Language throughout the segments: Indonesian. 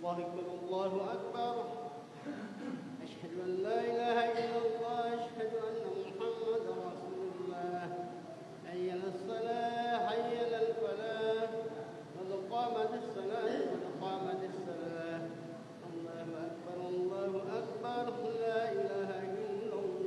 الله أكبر الله أكبر أشهد أن لا إله إلا الله أشهد أن محمدا رسول الله حي على الصلاة حي على الفلاح قد قامت الصلاة قد قامت الصلاة الله أكبر لا إله إلا الله.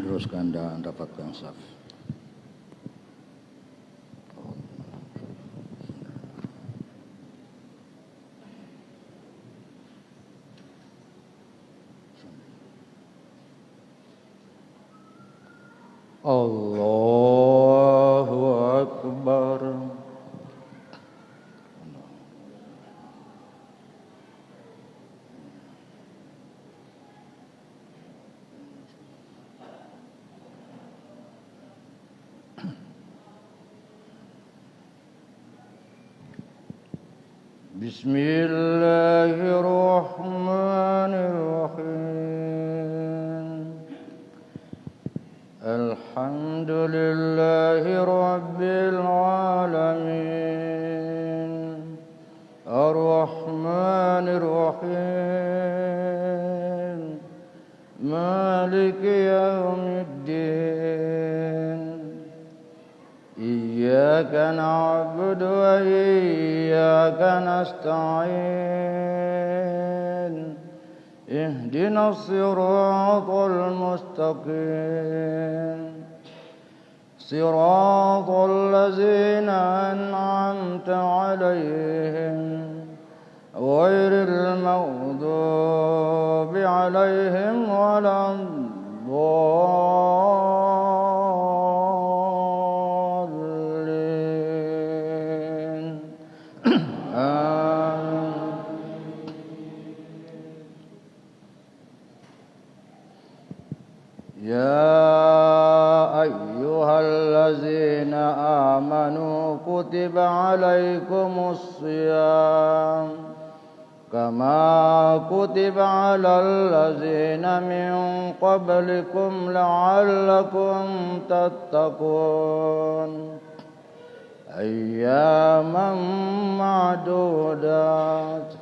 Teruskan dan dapatkan saf. Allahu Akbar. Bismillahirrahmanirrahim. Alhamdulillahi rabbil alamin. Ar-Rahmanir Rahim. Maliki yaumiddin. Iyyaka na'budu wa iyyaka nasta'in. Ihdinas siratal mustaqim. Siratal ladzina an'amta 'alaihim ghairil maghdubi 'alaihim waladdallin. Ya ayyuhallazina amanu kutiba alaikumus shiyam kama kutiba alal ladzina min qablikum la'allakum tattaqun. Ayyaman ma'dudat.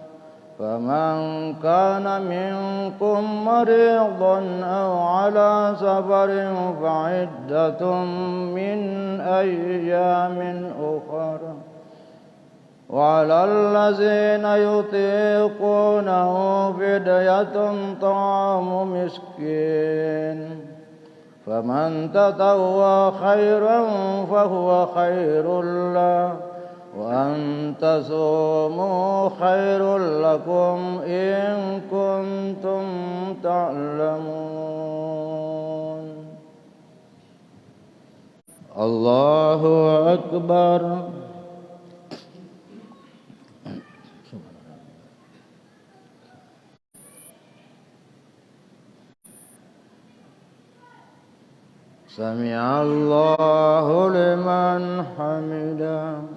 فمن كان منكم مريضا أو على سفر فعدة من أيام أخر وعلى الذين يطيقونه فدية طعام مسكين فمن تطوع خيرا فهو خير له وأن تصوموا خير لكم إن كنتم تعلمون. الله أكبر. سمع الله لمن حمده.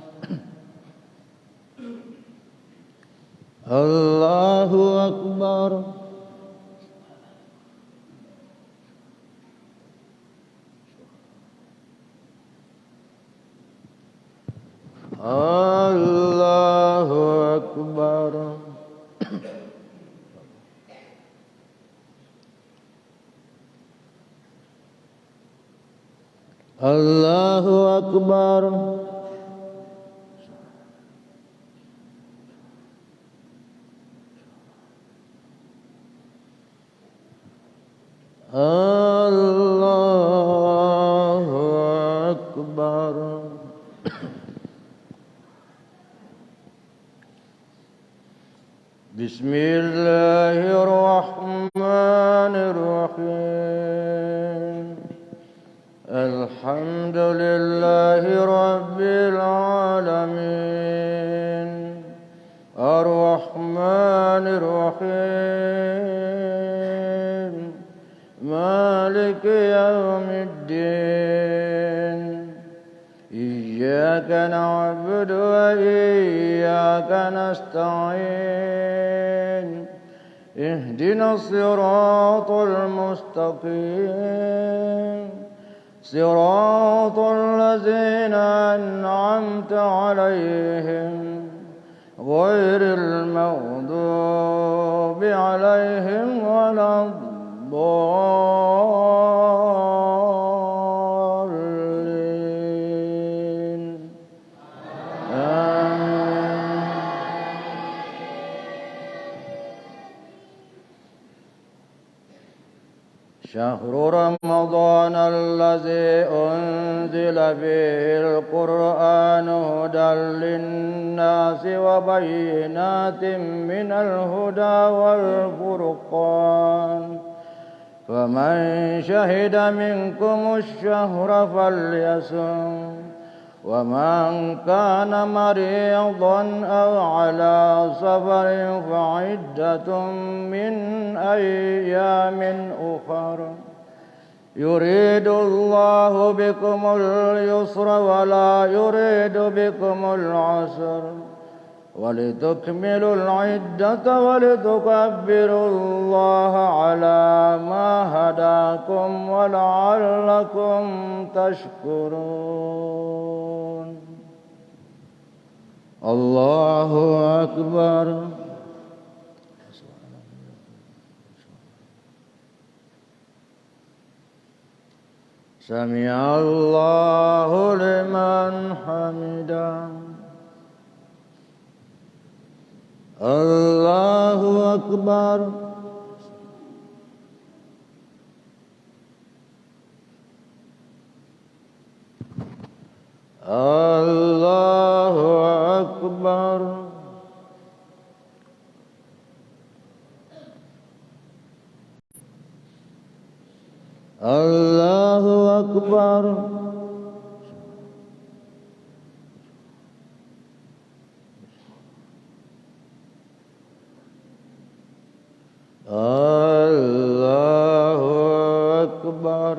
Allahu Akbar. Allahu Akbar. Allahu Akbar. Allahu Akbar. Bismillahirrahmanirrahim. Alhamdulillahi rabbil alamin. Ar-Rahmanir Rahim. مالك يوم الدين إياك نعبد وإياك نستعين اهدنا الصراط المستقيم صراط الذين أنعمت عليهم غير المغضوب عليهم ولا الضالين آمين. شهر رمضان الذي أنزل فيه القرآن هدى للناس وبينات من الهدى والفرقان فمن شهد منكم الشهر فليصم ومن كان مريضا أو على سفر فعدة من أيام أخر يريد الله بكم اليسر ولا يريد بكم العسر ولتكملوا العدة ولتكبروا الله على ما هداكم ولعلكم تشكرون. الله أكبر. سمع الله لمن حمده. الله أكبر. الله أكبر. الله أكبر. الله أكبر.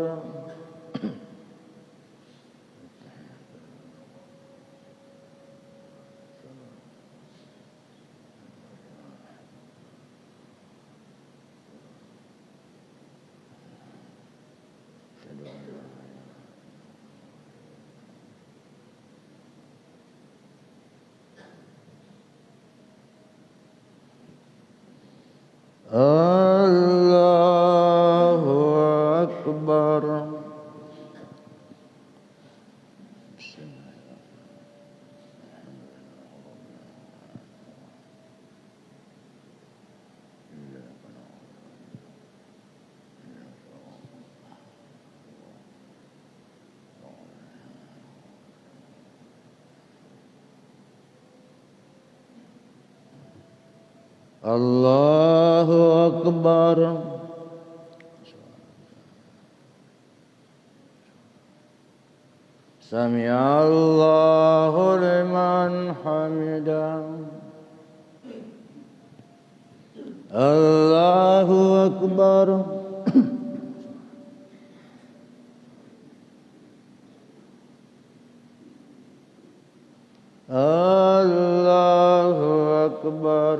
الله أكبر. الله أكبر. سمع الله لمن حمده. الله أكبر. الله أكبر.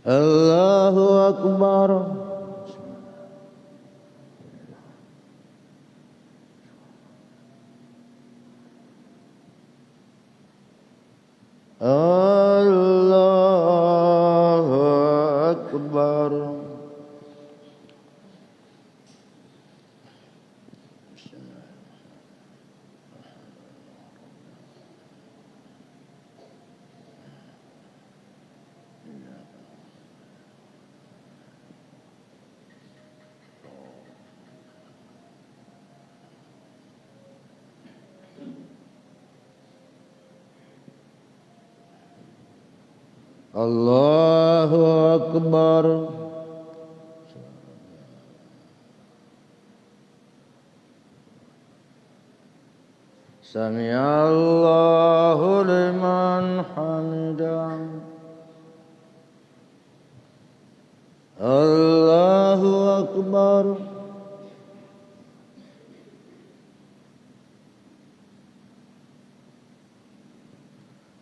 الله أكبر. الله أكبر. الله أكبر. سمع الله لمن حمده.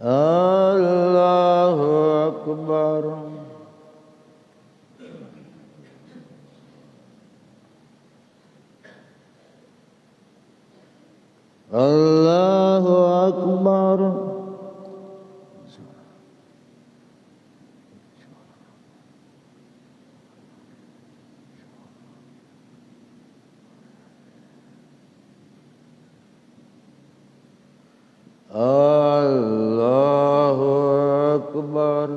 Allahu Akbar. Allahu Akbar. Allahu Akbar.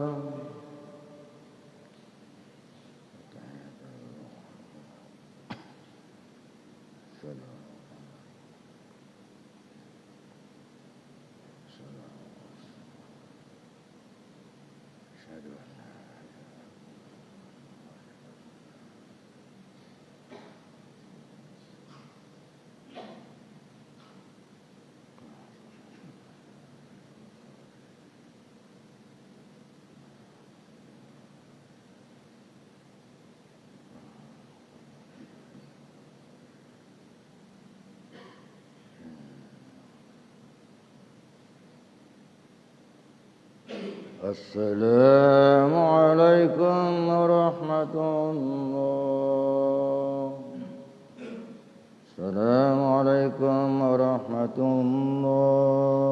السلام عليكم ورحمة الله. السلام عليكم ورحمة الله.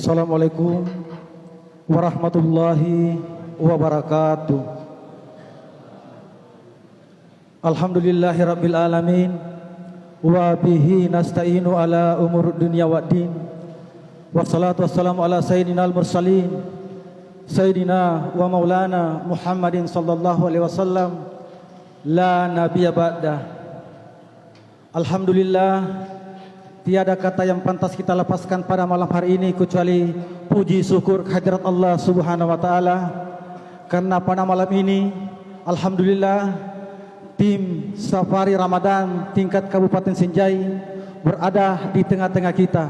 Assalamualaikum warahmatullahi wabarakatuh. Alhamdulillahi rabbil alamin, wa bihi nasta'inu ala umur dunya waddin. Wassalatu wassalamu ala sayyidina al-mursalin, sayyidina wa maulana Muhammadin sallallahu alaihi wasallam, la nabiyya ba'da. Alhamdulillah, tiada kata yang pantas kita lepaskan pada malam hari ini kecuali puji syukur kehadirat Allah Subhanahu wa taala. Karena pada malam ini alhamdulillah tim Safari Ramadan tingkat Kabupaten Sinjai berada di tengah-tengah kita.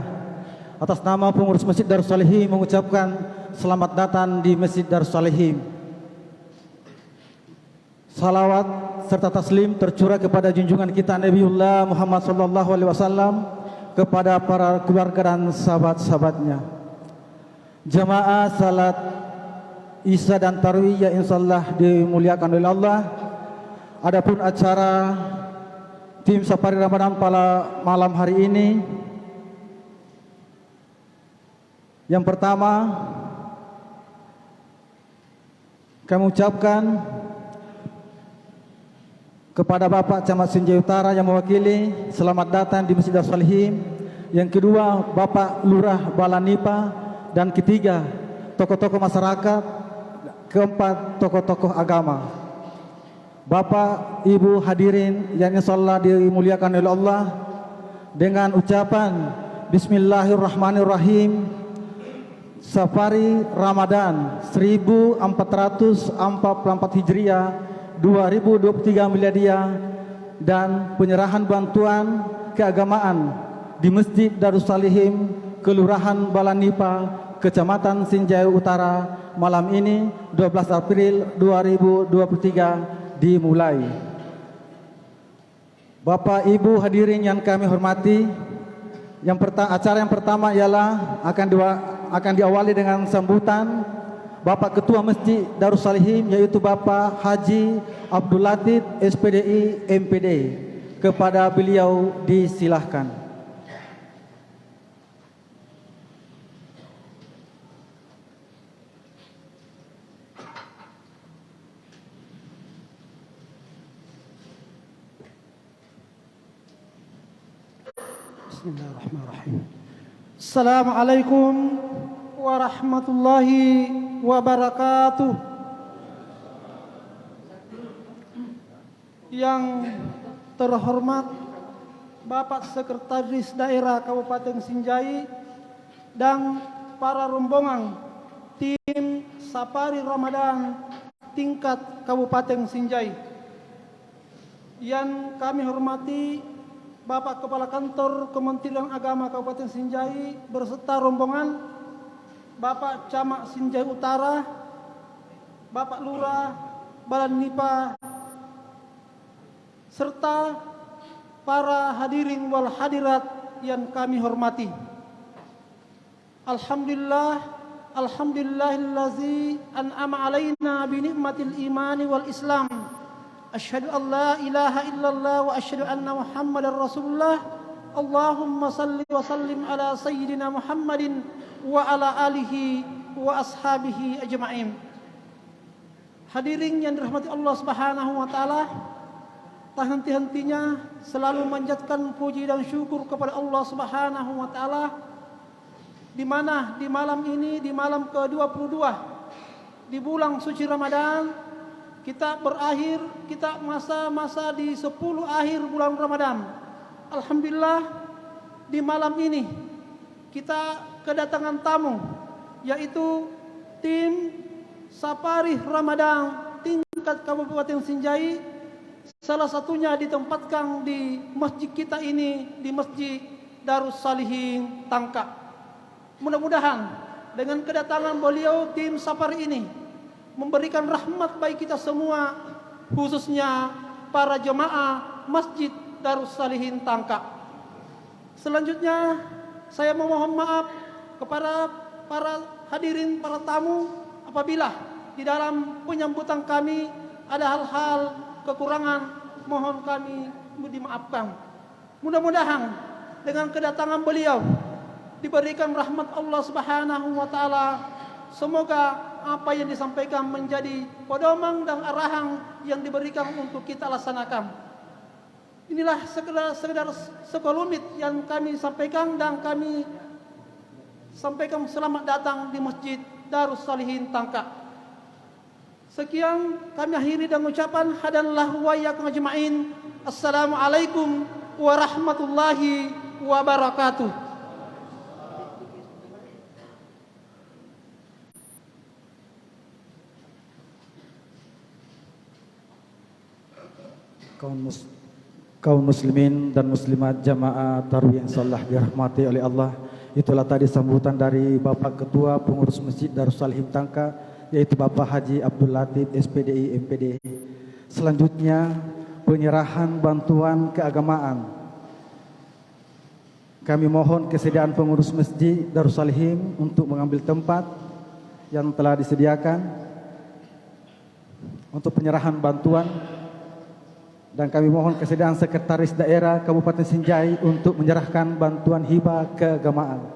Atas nama pengurus Masjid Darus Salihim mengucapkan selamat datang di Masjid Darus Salihim. Salawat serta taslim tercurah kepada junjungan kita Nabiullah Muhammad sallallahu alaihi wasallam, kepada para keluarga dan sahabat-sahabatnya. Jamaah salat Isya dan Tarawih yang insyaallah dimuliakan oleh Allah. Adapun acara tim Safari Ramadan pada malam hari ini, yang pertama kami ucapkan kepada Bapak Camat Sinjai Utara yang mewakili, selamat datang di Masjid Darus Salihim. Yang kedua, Bapak Lurah Balanipa. Dan ketiga, tokoh-tokoh masyarakat. Keempat, tokoh-tokoh agama. Bapak, Ibu hadirin yang insyaallah dimuliakan oleh Allah, dengan ucapan Bismillahirrahmanirrahim, Safari Ramadan 1444 Hijriah 2023 Miladiah dan penyerahan bantuan keagamaan di Masjid Darus Salihim, Kelurahan Balanipa, Kecamatan Sinjai Utara malam ini 12 April 2023 dimulai. Bapak Ibu hadirin yang kami hormati, acara yang pertama ialah akan diawali dengan sambutan Bapak Ketua Masjid Darus Salihim, yaitu Bapak Haji Abdul Latif SPDI MPD. Kepada beliau disilahkan. Bismillahirrahmanirrahim. Assalamualaikum warahmatullahi wabarakatuh. Yang terhormat Bapak Sekretaris Daerah Kabupaten Sinjai dan para rombongan tim Safari Ramadan tingkat Kabupaten Sinjai. Yang kami hormati Bapak Kepala Kantor Kementerian Agama Kabupaten Sinjai berserta rombongan, Bapak Camat Sinjai Utara, Bapak Lurah Balanipa, serta para hadirin wal hadirat yang kami hormati. Alhamdulillahillazi an'ama alaina bi ni'matil imani wal islam. Asyhadu an la ilaha illallah wa asyhadu anna Muhammadar Rasulullah. Allahumma salli wa sallim ala sayyidina Muhammadin wa ala alihi wa ashabihi ajma'in. Hadirin yang dirahmati Allah Subhanahu wa taala, tak henti-hentinya selalu manjatkan puji dan syukur kepada Allah Subhanahu wa taala, di mana di malam ini, di malam ke-22 di bulan suci Ramadan, kita masa-masa di 10 akhir bulan Ramadan. Alhamdulillah, di malam ini kita kedatangan tamu, yaitu tim Safari Ramadan tingkat Kabupaten Sinjai. Salah satunya ditempatkan di masjid kita ini, di Masjid Darus Salihim Tangka. Mudah-mudahan dengan kedatangan beliau, tim Safari ini memberikan rahmat bagi kita semua, khususnya para jemaah Masjid Darus Salihim Tangka. Selanjutnya saya memohon maaf kepada para hadirin, para tamu, apabila di dalam penyambutan kami ada hal-hal kekurangan, mohon kami dimaafkan. Mudah-mudahan dengan kedatangan beliau diberikan rahmat Allah Subhanahu wa taala. Semoga apa yang disampaikan menjadi pedoman dan arahan yang diberikan untuk kita laksanakan. Inilah sekedar sekelumit yang kami sampaikan, dan kami sampaikan selamat datang di Masjid Darus Salihin Tangka. Sekian kami akhiri dengan ucapan hadanallahu wa iyyakum ajma'in. Assalamualaikum warahmatullahi wabarakatuh. Kaum muslimin dan muslimat jamaah tarawih yang salah dirahmati oleh Allah. Itulah tadi sambutan dari Bapak Ketua Pengurus Masjid Darus Salihin Tangka, yaitu Bapak Haji Abdul Latif SPDI MPD. Selanjutnya penyerahan bantuan keagamaan. Kami mohon kesediaan pengurus Masjid Darus Salihin untuk mengambil tempat yang telah disediakan untuk penyerahan bantuan. Dan kami mohon kesediaan Sekretaris Daerah Kabupaten Sinjai untuk menyerahkan bantuan hibah keagamaan.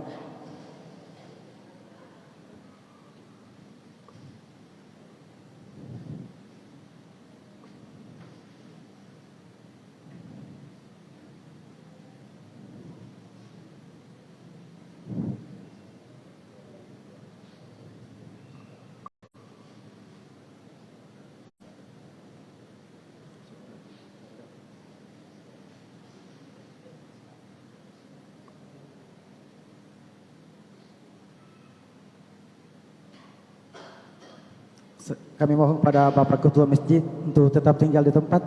Kami mohon pada Bapak Ketua Masjid untuk tetap tinggal di tempat.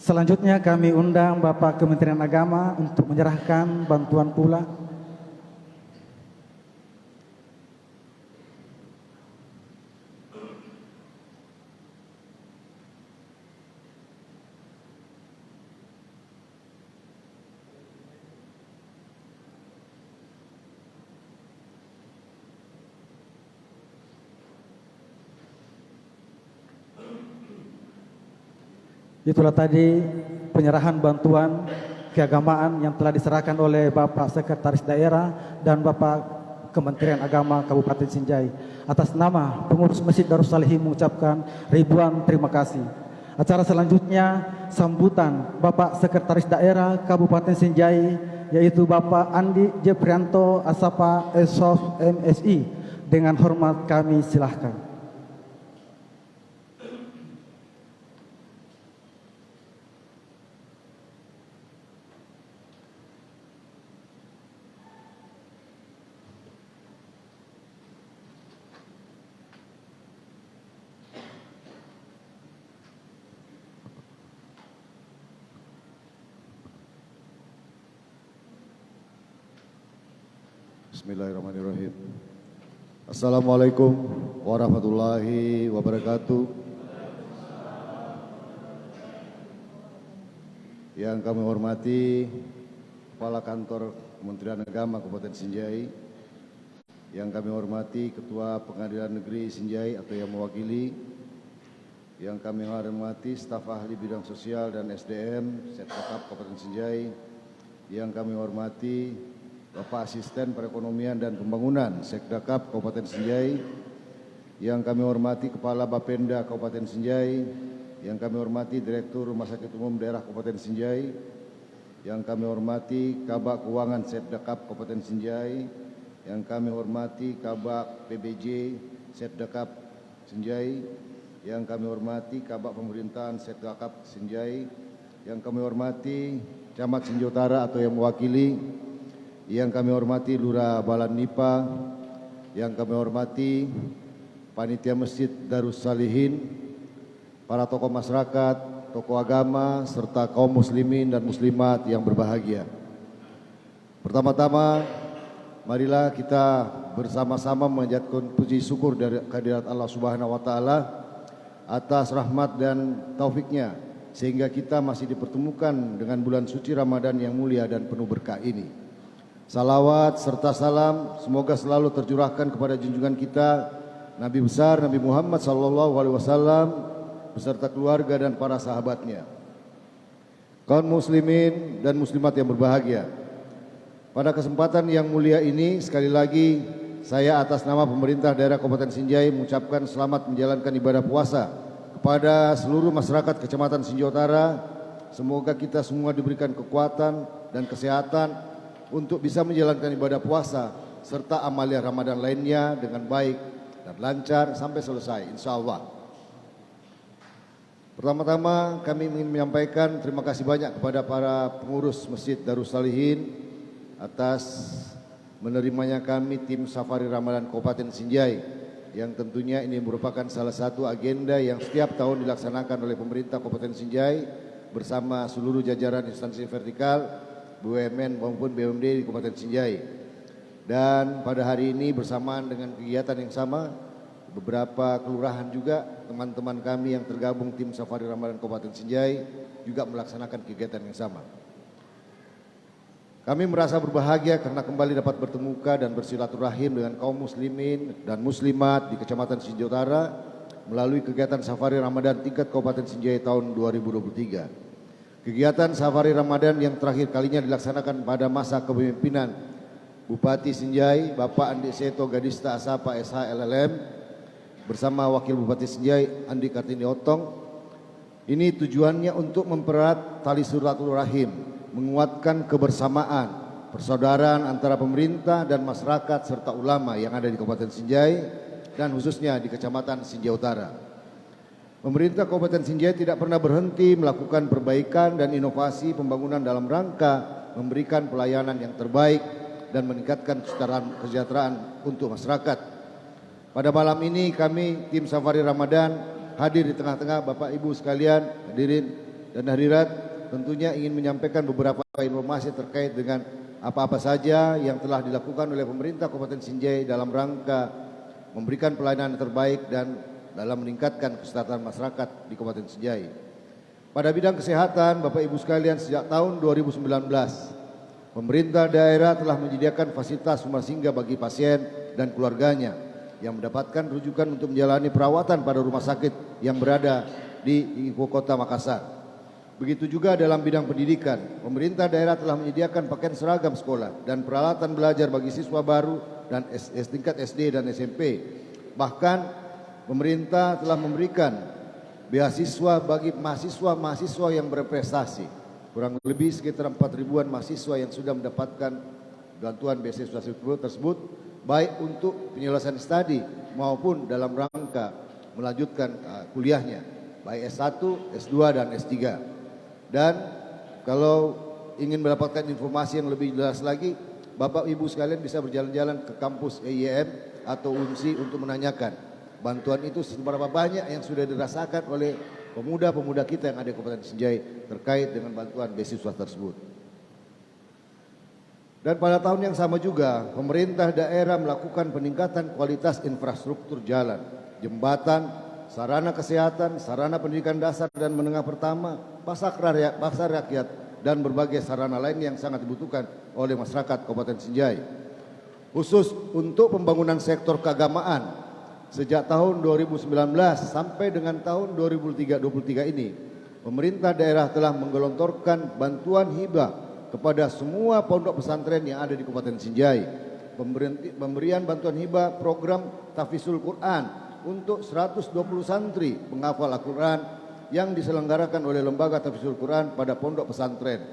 Selanjutnya kami undang Bapak Kementerian Agama untuk menyerahkan bantuan pula. Itulah tadi penyerahan bantuan keagamaan yang telah diserahkan oleh Bapak Sekretaris Daerah dan Bapak Kementerian Agama Kabupaten Sinjai. Atas nama pengurus Masjid Darus Salihin mengucapkan ribuan terima kasih. Acara selanjutnya sambutan Bapak Sekretaris Daerah Kabupaten Sinjai, yaitu Bapak Andi Jeprianto Asapa Esof MSI. Dengan hormat kami silahkan. Bismillahirrahmanirrahim. Assalamualaikum warahmatullahi wabarakatuh. Yang kami hormati Kepala Kantor Kementerian Agama Kabupaten Sinjai, yang kami hormati Ketua Pengadilan Negeri Sinjai atau yang mewakili, yang kami hormati staf ahli bidang sosial dan SDM Setkap Kabupaten Sinjai, yang kami hormati Bapak Asisten Perekonomian dan Pembangunan Sekdakap Kabupaten Sinjai, yang kami hormati Kepala Bapenda Kabupaten Sinjai, yang kami hormati Direktur Rumah Sakit Umum Daerah Kabupaten Sinjai, yang kami hormati Kabak Keuangan Sekdakap Kabupaten Sinjai, yang kami hormati Kabak PBJ Sekdakap Sinjai, yang kami hormati Kabak Pemerintahan Sekdakap Sinjai, yang kami hormati Camat Sinjai Utara atau yang mewakili, yang kami hormati Lurah Balan Nipa, yang kami hormati Panitia Masjid Darus Salihin, para tokoh masyarakat, tokoh agama, serta kaum muslimin dan muslimat yang berbahagia. Pertama-tama, marilah kita bersama-sama menjatuhkan puji syukur dari kehadirat Allah Subhanahu wa taala atas rahmat dan taufiknya sehingga kita masih dipertemukan dengan bulan suci Ramadan yang mulia dan penuh berkah ini. Salawat serta salam semoga selalu tercurahkan kepada junjungan kita Nabi besar Nabi Muhammad SAW beserta keluarga dan para sahabatnya. Kaum muslimin dan muslimat yang berbahagia, Pada kesempatan yang mulia ini sekali lagi saya atas nama pemerintah daerah Kabupaten Sinjai mengucapkan selamat menjalankan ibadah puasa kepada seluruh masyarakat Kecamatan Sinjai Utara. Semoga kita semua diberikan kekuatan dan kesehatan untuk bisa menjalankan ibadah puasa serta amalia Ramadan lainnya dengan baik dan lancar sampai selesai insya Allah. Pertama-tama kami ingin menyampaikan terima kasih banyak kepada para pengurus Masjid Darussalihin atas menerimanya kami tim Safari Ramadan Kabupaten Sinjai, yang tentunya ini merupakan salah satu agenda yang setiap tahun dilaksanakan oleh pemerintah Kabupaten Sinjai bersama seluruh jajaran instansi vertikal BUMN maupun BUMD di Kabupaten Sinjai. Dan pada hari ini bersamaan dengan kegiatan yang sama, beberapa kelurahan juga teman-teman kami yang tergabung tim Safari Ramadan Kabupaten Sinjai juga melaksanakan kegiatan yang sama. Kami merasa berbahagia karena kembali dapat bertemuka dan bersilaturahim dengan kaum muslimin dan muslimat di Kecamatan Sinjai Utara melalui kegiatan Safari Ramadan tingkat Kabupaten Sinjai tahun 2023. Kegiatan Safari Ramadan yang terakhir kalinya dilaksanakan pada masa kepemimpinan Bupati Sinjai, Bapak Andi Seto Gadista Asapa SH LLM bersama Wakil Bupati Sinjai Andi Kartini Otong. Ini tujuannya untuk mempererat tali silaturahim, menguatkan kebersamaan, persaudaraan antara pemerintah dan masyarakat serta ulama yang ada di Kabupaten Sinjai dan khususnya di Kecamatan Sinjai Utara. Pemerintah Kabupaten Sinjai tidak pernah berhenti melakukan perbaikan dan inovasi pembangunan dalam rangka memberikan pelayanan yang terbaik dan meningkatkan kesejahteraan untuk masyarakat. Pada malam ini kami tim Safari Ramadan hadir di tengah-tengah Bapak Ibu sekalian, hadirin dan hadirat, tentunya ingin menyampaikan beberapa informasi terkait dengan apa-apa saja yang telah dilakukan oleh pemerintah Kabupaten Sinjai dalam rangka memberikan pelayanan terbaik dan dalam meningkatkan kesejahteraan masyarakat di Kabupaten Sinjai. Pada bidang kesehatan, Bapak Ibu sekalian, sejak tahun 2019, pemerintah daerah telah menyediakan fasilitas rumah singgah bagi pasien dan keluarganya yang mendapatkan rujukan untuk menjalani perawatan pada rumah sakit yang berada di ibu kota Makassar. Begitu juga dalam bidang pendidikan, pemerintah daerah telah menyediakan pakaian seragam sekolah dan peralatan belajar bagi siswa baru dan tingkat SD dan SMP. Bahkan pemerintah telah memberikan beasiswa bagi mahasiswa-mahasiswa yang berprestasi. Kurang lebih sekitar 4.000-an mahasiswa yang sudah mendapatkan bantuan beasiswa tersebut, baik untuk penyelesaian studi maupun dalam rangka melanjutkan kuliahnya, baik S1, S2 dan S3. Dan kalau ingin mendapatkan informasi yang lebih jelas lagi, Bapak Ibu sekalian bisa berjalan-jalan ke kampus EIM atau UNSI untuk menanyakan bantuan itu seberapa banyak yang sudah dirasakan oleh pemuda-pemuda kita yang ada di Kabupaten Sinjai terkait dengan bantuan beasiswa tersebut. Dan pada tahun yang sama juga, pemerintah daerah melakukan peningkatan kualitas infrastruktur jalan, jembatan, sarana kesehatan, sarana pendidikan dasar dan menengah pertama, pasar rakyat, dan berbagai sarana lain yang sangat dibutuhkan oleh masyarakat Kabupaten Sinjai. Khusus untuk pembangunan sektor keagamaan, sejak tahun 2019 sampai dengan tahun 2023 ini, pemerintah daerah telah menggelontorkan bantuan hibah kepada semua pondok pesantren yang ada di Kabupaten Sinjai. Pemberian bantuan hibah program Tahfidzul Quran untuk 120 santri penghafal Al-Quran yang diselenggarakan oleh Lembaga Tahfidzul Quran pada pondok pesantren.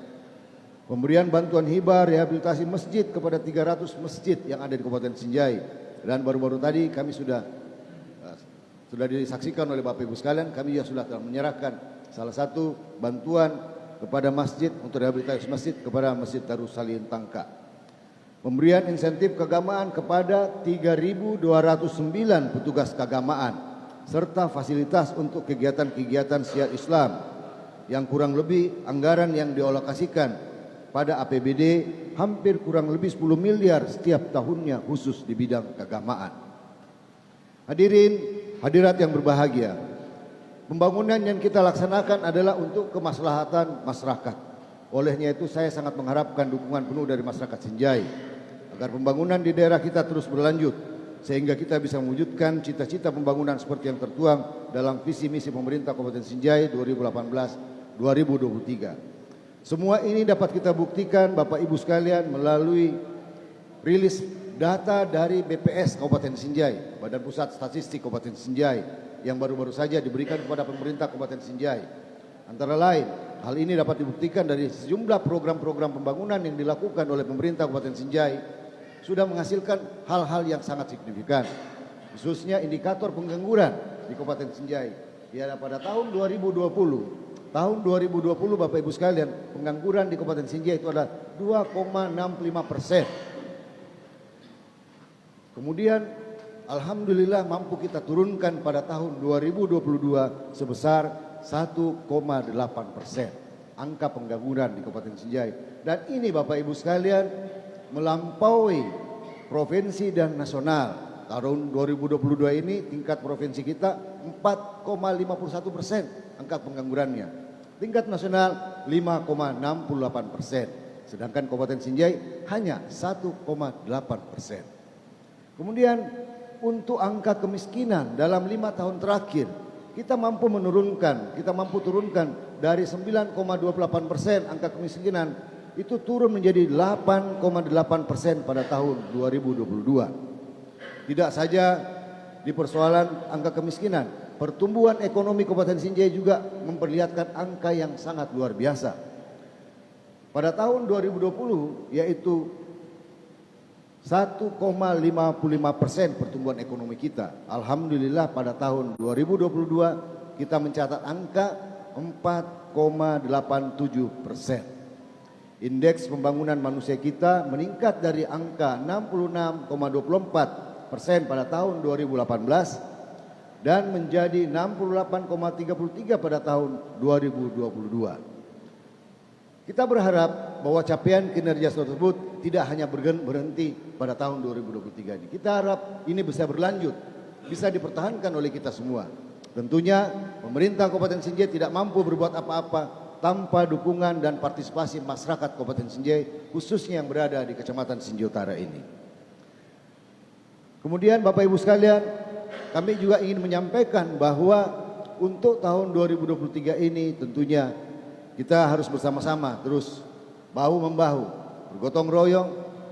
Pemberian bantuan hibah rehabilitasi masjid kepada 300 masjid yang ada di Kabupaten Sinjai. Dan baru-baru tadi kami sudah disaksikan oleh Bapak Ibu sekalian, kami juga sudah menyerahkan salah satu bantuan kepada masjid untuk rehabilitasi masjid kepada Masjid Darussalihin Tangka. Pemberian insentif keagamaan kepada 3.209 petugas keagamaan serta fasilitas untuk kegiatan-kegiatan syiar Islam yang kurang lebih anggaran yang dialokasikan pada APBD hampir kurang lebih 10 miliar setiap tahunnya khusus di bidang keagamaan. Hadirin, hadirat yang berbahagia, pembangunan yang kita laksanakan adalah untuk kemaslahatan masyarakat. Olehnya itu saya sangat mengharapkan dukungan penuh dari masyarakat Sinjai agar pembangunan di daerah kita terus berlanjut sehingga kita bisa mewujudkan cita-cita pembangunan seperti yang tertuang dalam visi misi pemerintah Kabupaten Sinjai 2018-2023. Semua ini dapat kita buktikan Bapak Ibu sekalian melalui rilis data dari BPS Kabupaten Sinjai, Badan Pusat Statistik Kabupaten Sinjai, yang baru-baru saja diberikan kepada pemerintah Kabupaten Sinjai. Antara lain, hal ini dapat dibuktikan dari sejumlah program-program pembangunan yang dilakukan oleh pemerintah Kabupaten Sinjai sudah menghasilkan hal-hal yang sangat signifikan, khususnya indikator pengangguran di Kabupaten Sinjai. Ya, pada tahun 2020 Bapak Ibu sekalian, pengangguran di Kabupaten Sinjai itu adalah 2,65%. Kemudian alhamdulillah mampu kita turunkan pada tahun 2022 sebesar 1,8% angka pengangguran di Kabupaten Sinjai. Dan ini Bapak Ibu sekalian melampaui provinsi dan nasional. Tahun 2022 ini tingkat provinsi kita 4,51% angka penganggurannya. Tingkat nasional 5,68%. Sedangkan Kabupaten Sinjai hanya 1,8%. Kemudian untuk angka kemiskinan dalam 5 tahun terakhir kita mampu turunkan dari 9,28% angka kemiskinan itu turun menjadi 8,8% pada tahun 2022. Tidak saja di persoalan angka kemiskinan, pertumbuhan ekonomi Kabupaten Sinjai juga memperlihatkan angka yang sangat luar biasa. Pada tahun 2020 yaitu 1,55% pertumbuhan ekonomi kita. Alhamdulillah pada tahun 2022 kita mencatat angka 4,87%. Indeks pembangunan manusia kita meningkat dari angka 66,24% pada tahun 2018 dan menjadi 68,33 pada tahun 2022. Kita berharap bahwa capaian kinerja tersebut tidak hanya berhenti pada tahun 2023 ini. Kita harap ini bisa berlanjut, bisa dipertahankan oleh kita semua. Tentunya pemerintah Kabupaten Sinjai tidak mampu berbuat apa-apa tanpa dukungan dan partisipasi masyarakat Kabupaten Sinjai, khususnya yang berada di Kecamatan Sinjai Utara ini. Kemudian Bapak Ibu sekalian, kami juga ingin menyampaikan bahwa untuk tahun 2023 ini tentunya kita harus bersama-sama terus bahu-membahu, bergotong royong,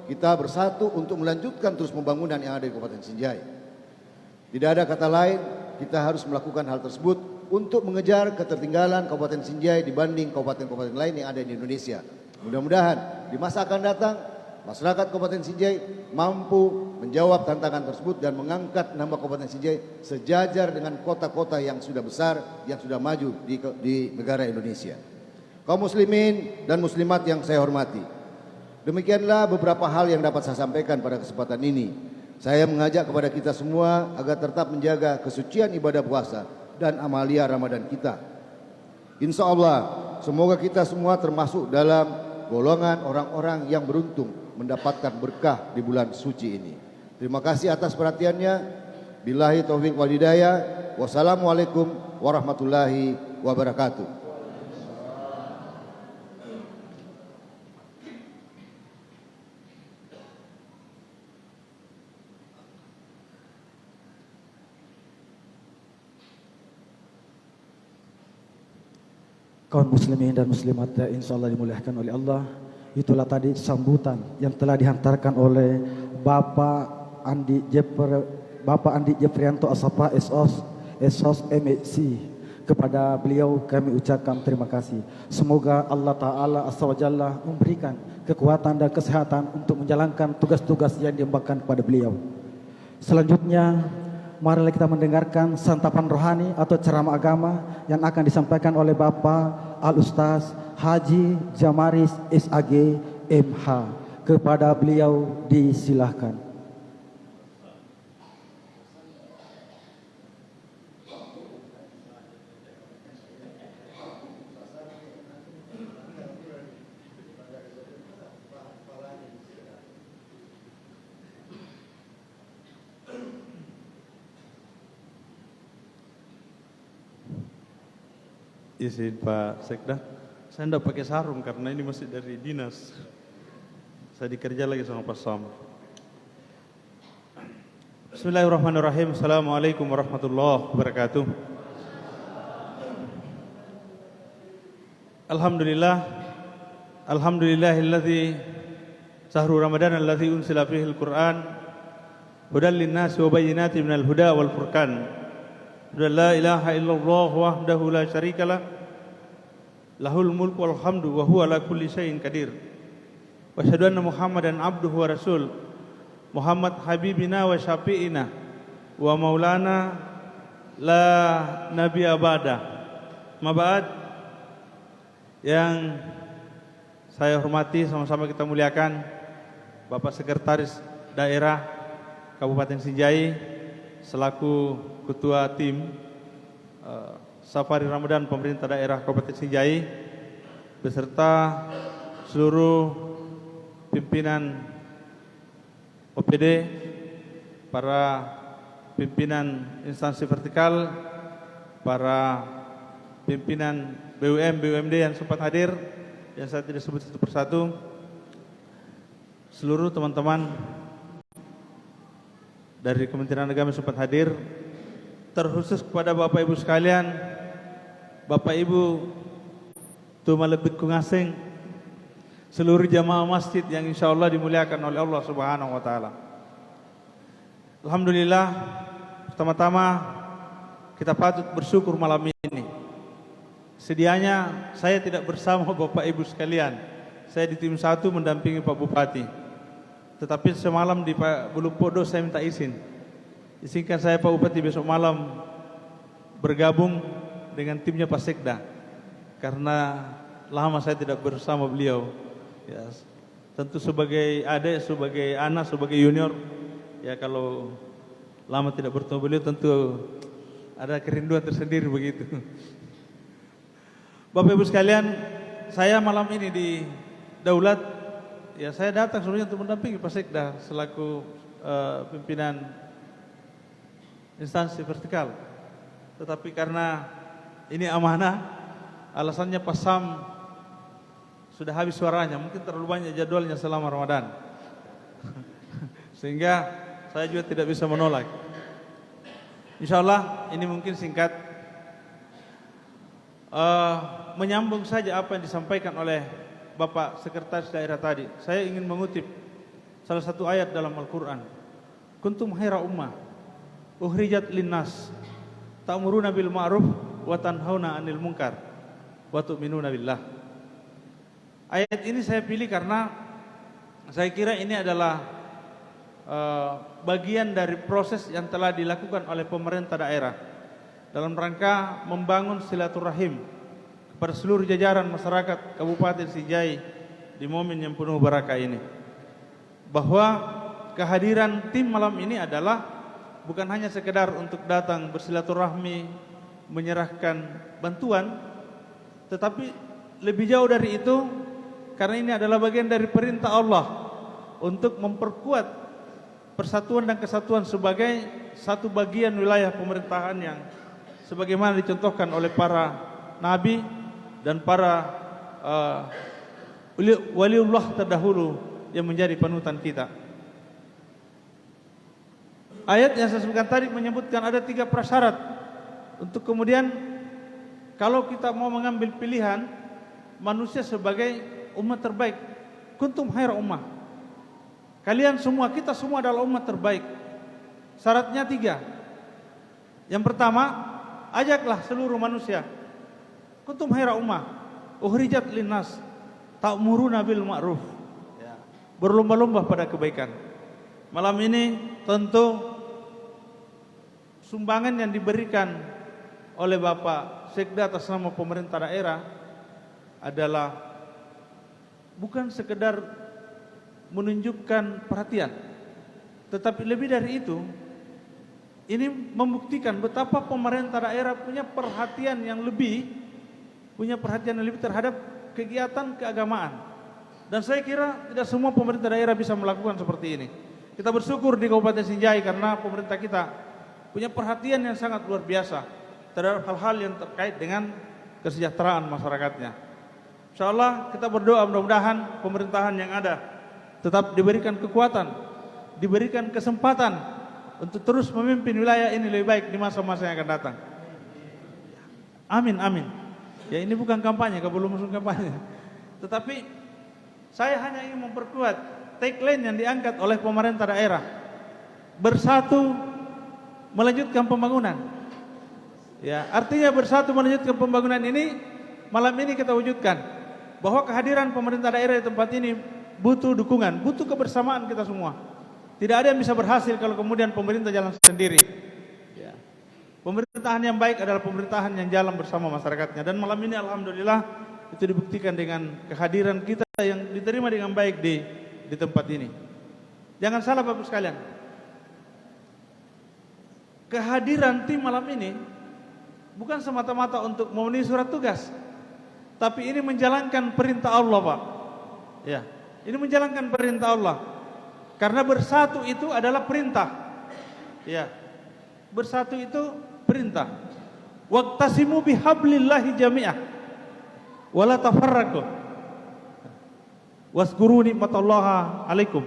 kita bersatu untuk melanjutkan terus pembangunan yang ada di Kabupaten Sinjai. Tidak ada kata lain, kita harus melakukan hal tersebut untuk mengejar ketertinggalan Kabupaten Sinjai dibanding kabupaten-kabupaten lain yang ada di Indonesia. Mudah-mudahan di masa akan datang masyarakat Kabupaten Sinjai mampu menjawab tantangan tersebut dan mengangkat nama Kabupaten Sinjai sejajar dengan kota-kota yang sudah besar, yang sudah maju di negara Indonesia. Kaum muslimin dan muslimat yang saya hormati, demikianlah beberapa hal yang dapat saya sampaikan pada kesempatan ini. Saya mengajak kepada kita semua agar tetap menjaga kesucian ibadah puasa dan amalia Ramadan kita. Insya Allah, semoga kita semua termasuk dalam golongan orang-orang yang beruntung mendapatkan berkah di bulan suci ini. Terima kasih atas perhatiannya. Billahi taufiq wal hidayah. Wassalamualaikum warahmatullahi wabarakatuh. Kaum muslimin dan muslimat yang insyaallah dimuliakan oleh Allah, itulah tadi sambutan yang telah dihantarkan oleh Bapak Andi Jefrianto Asapa SOS MHC. Kepada beliau kami ucapkan terima kasih. Semoga Allah Ta'ala Azza wa Jalla memberikan kekuatan dan kesehatan untuk menjalankan tugas-tugas yang diembankan kepada beliau. Selanjutnya, marilah kita mendengarkan santapan rohani atau ceramah agama yang akan disampaikan oleh Bapak Al-Ustaz Haji Jamaris SAG MH. Kepada beliau disilahkan. Izin Pak Sekda, saya tidak pakai sarung karena ini masih dari dinas. Saya dikerja lagi sama Pak Sam. Bismillahirrahmanirrahim. Assalamualaikum warahmatullahi wabarakatuh. Alhamdulillah, Alhamdulillahilladzi sahru Ramadan alladzi unsila fihi al-Qur'an hudan lin-nasi wa bayyinatin minal huda wal furqan. La ilaha illallah wahdahu la syarikalah lahul mulku wal hamdu wa huwa ala kulli syai'in qadir. Wa asyhadu anna Muhammadan abduhu wa rasul. Muhammad habibina wa syafi'ina wa maulana la nabiyya ba'da. Maba'ad, yang saya hormati, sama-sama kita muliakan Bapak Sekretaris Daerah Kabupaten Sinjai selaku Ketua Tim Safari Ramadan Pemerintah Daerah Kabupaten Sinjai beserta seluruh pimpinan OPD, para pimpinan instansi vertikal, para pimpinan BUM, BUMD yang sempat hadir, yang saya tidak sebut satu persatu, seluruh teman-teman dari Kementerian Agama yang sempat hadir, terkhusus kepada Bapak Ibu sekalian, Bapak Ibu Tumalebit Kungaseng, seluruh jamaah masjid yang insya Allah dimuliakan oleh Allah Subhanahu wa Ta'ala. Alhamdulillah, pertama-tama kita patut bersyukur malam ini. Sedianya saya tidak bersama Bapak Ibu sekalian, saya di tim 1 mendampingi Pak Bupati. Tetapi semalam di Pak Bulupodo saya minta izin, izinkan saya Pak Bupati besok malam bergabung dengan timnya Pak Sekda, karena lama saya tidak bersama beliau. Ya, tentu sebagai adik, sebagai anak, sebagai junior, ya kalau lama tidak bertemu beliau tentu ada kerinduan tersendiri begitu. Bapak Ibu sekalian, saya malam ini di Daulat, ya saya datang sebenarnya untuk mendampingi Pak Sekda selaku pimpinan instansi vertikal. Tetapi karena ini amanah, alasannya Pak Sam sudah habis suaranya, mungkin terlalu banyak jadwalnya selama Ramadan, sehingga saya juga tidak bisa menolak. Insya Allah ini mungkin singkat, menyambung saja apa yang disampaikan oleh Bapak Sekretaris Daerah tadi. Saya ingin mengutip salah satu ayat dalam Al-Quran. Kuntum khaira ummah ukhrijat linnas ta'muruna bil ma'ruf wa tanhauna 'anil munkar wa tu'minuna billah. Ayat ini saya pilih karena saya kira ini adalah bagian dari proses yang telah dilakukan oleh pemerintah daerah dalam rangka membangun silaturahim kepada seluruh jajaran masyarakat Kabupaten Sinjai di momen yang penuh barakah ini. Bahwa kehadiran tim malam ini adalah bukan hanya sekedar untuk datang bersilaturahmi, menyerahkan bantuan, tetapi lebih jauh dari itu, karena ini adalah bagian dari perintah Allah untuk memperkuat persatuan dan kesatuan sebagai satu bagian wilayah pemerintahan yang sebagaimana dicontohkan oleh para nabi dan para waliullah terdahulu yang menjadi panutan kita. Ayat yang saya sebutkan tadi menyebutkan ada 3 prasyarat untuk kemudian kalau kita mau mengambil pilihan manusia sebagai umat terbaik. Kuntum khaira ummah, kalian semua, kita semua adalah umat terbaik. Syaratnya 3. Yang pertama, ajaklah seluruh manusia. Kuntum khaira ummah ukhrijat linnas ta'muruna bil ma'ruf, berlomba-lomba pada kebaikan. Malam ini tentu sumbangan yang diberikan oleh Bapak Sekda atas nama pemerintah daerah adalah bukan sekedar menunjukkan perhatian, tetapi lebih dari itu, ini membuktikan betapa pemerintah daerah punya perhatian yang lebih terhadap kegiatan keagamaan. Dan saya kira tidak semua pemerintah daerah bisa melakukan seperti ini. Kita bersyukur di Kabupaten Sinjai karena pemerintah kita punya perhatian yang sangat luar biasa terhadap hal-hal yang terkait dengan kesejahteraan masyarakatnya. InsyaAllah kita berdoa mudah-mudahan pemerintahan yang ada tetap diberikan kekuatan, diberikan kesempatan untuk terus memimpin wilayah ini lebih baik di masa-masa yang akan datang. Amin, amin. Ya ini bukan kampanye, belum masuk kampanye. Tetapi Saya hanya ingin memperkuat tagline yang diangkat oleh pemerintah daerah. Bersatu melanjutkan pembangunan. Ya, artinya bersatu melanjutkan pembangunan ini malam ini kita wujudkan bahwa kehadiran pemerintah daerah di tempat ini butuh dukungan, butuh kebersamaan kita semua. Tidak ada yang bisa berhasil kalau kemudian pemerintah jalan sendiri. Ya. Pemerintahan yang baik adalah pemerintahan yang jalan bersama masyarakatnya. Dan malam ini alhamdulillah itu dibuktikan dengan kehadiran kita yang diterima dengan baik di tempat ini. Jangan salah Bapak sekalian. Kehadiran tim malam ini bukan semata-mata untuk memenuhi surat tugas, tapi ini menjalankan perintah Allah, Pak. Ya, ini menjalankan perintah Allah. Karena bersatu itu adalah perintah. Ya. Bersatu itu perintah. Waqtasimu bihablillahi jami'ah wala tafarraqu. Wazkuru nikmatallaha alaikum.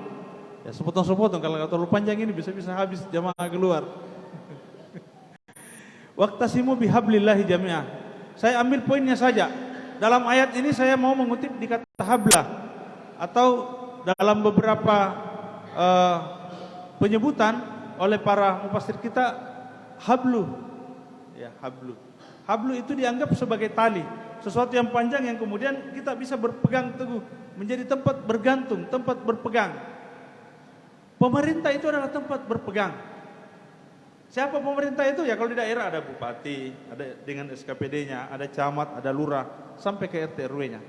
Ya, sepotong-sepotong kalau terlalu panjang ini bisa-bisa habis jamaah keluar. Waqtasimu bihablillahi jami'ah. Saya ambil poinnya saja. Dalam ayat ini saya mau mengutip di kata hablah atau dalam beberapa penyebutan oleh para mufassir kita hablu. Ya, hablu. Hablu itu dianggap sebagai tali, sesuatu yang panjang yang kemudian kita bisa berpegang teguh, menjadi tempat bergantung, tempat berpegang. Pemerintah itu adalah tempat berpegang. Siapa pemerintah itu? Ya kalau di daerah ada bupati, ada dengan SKPD-nya, ada camat, ada lurah, sampai ke RT RW-nya.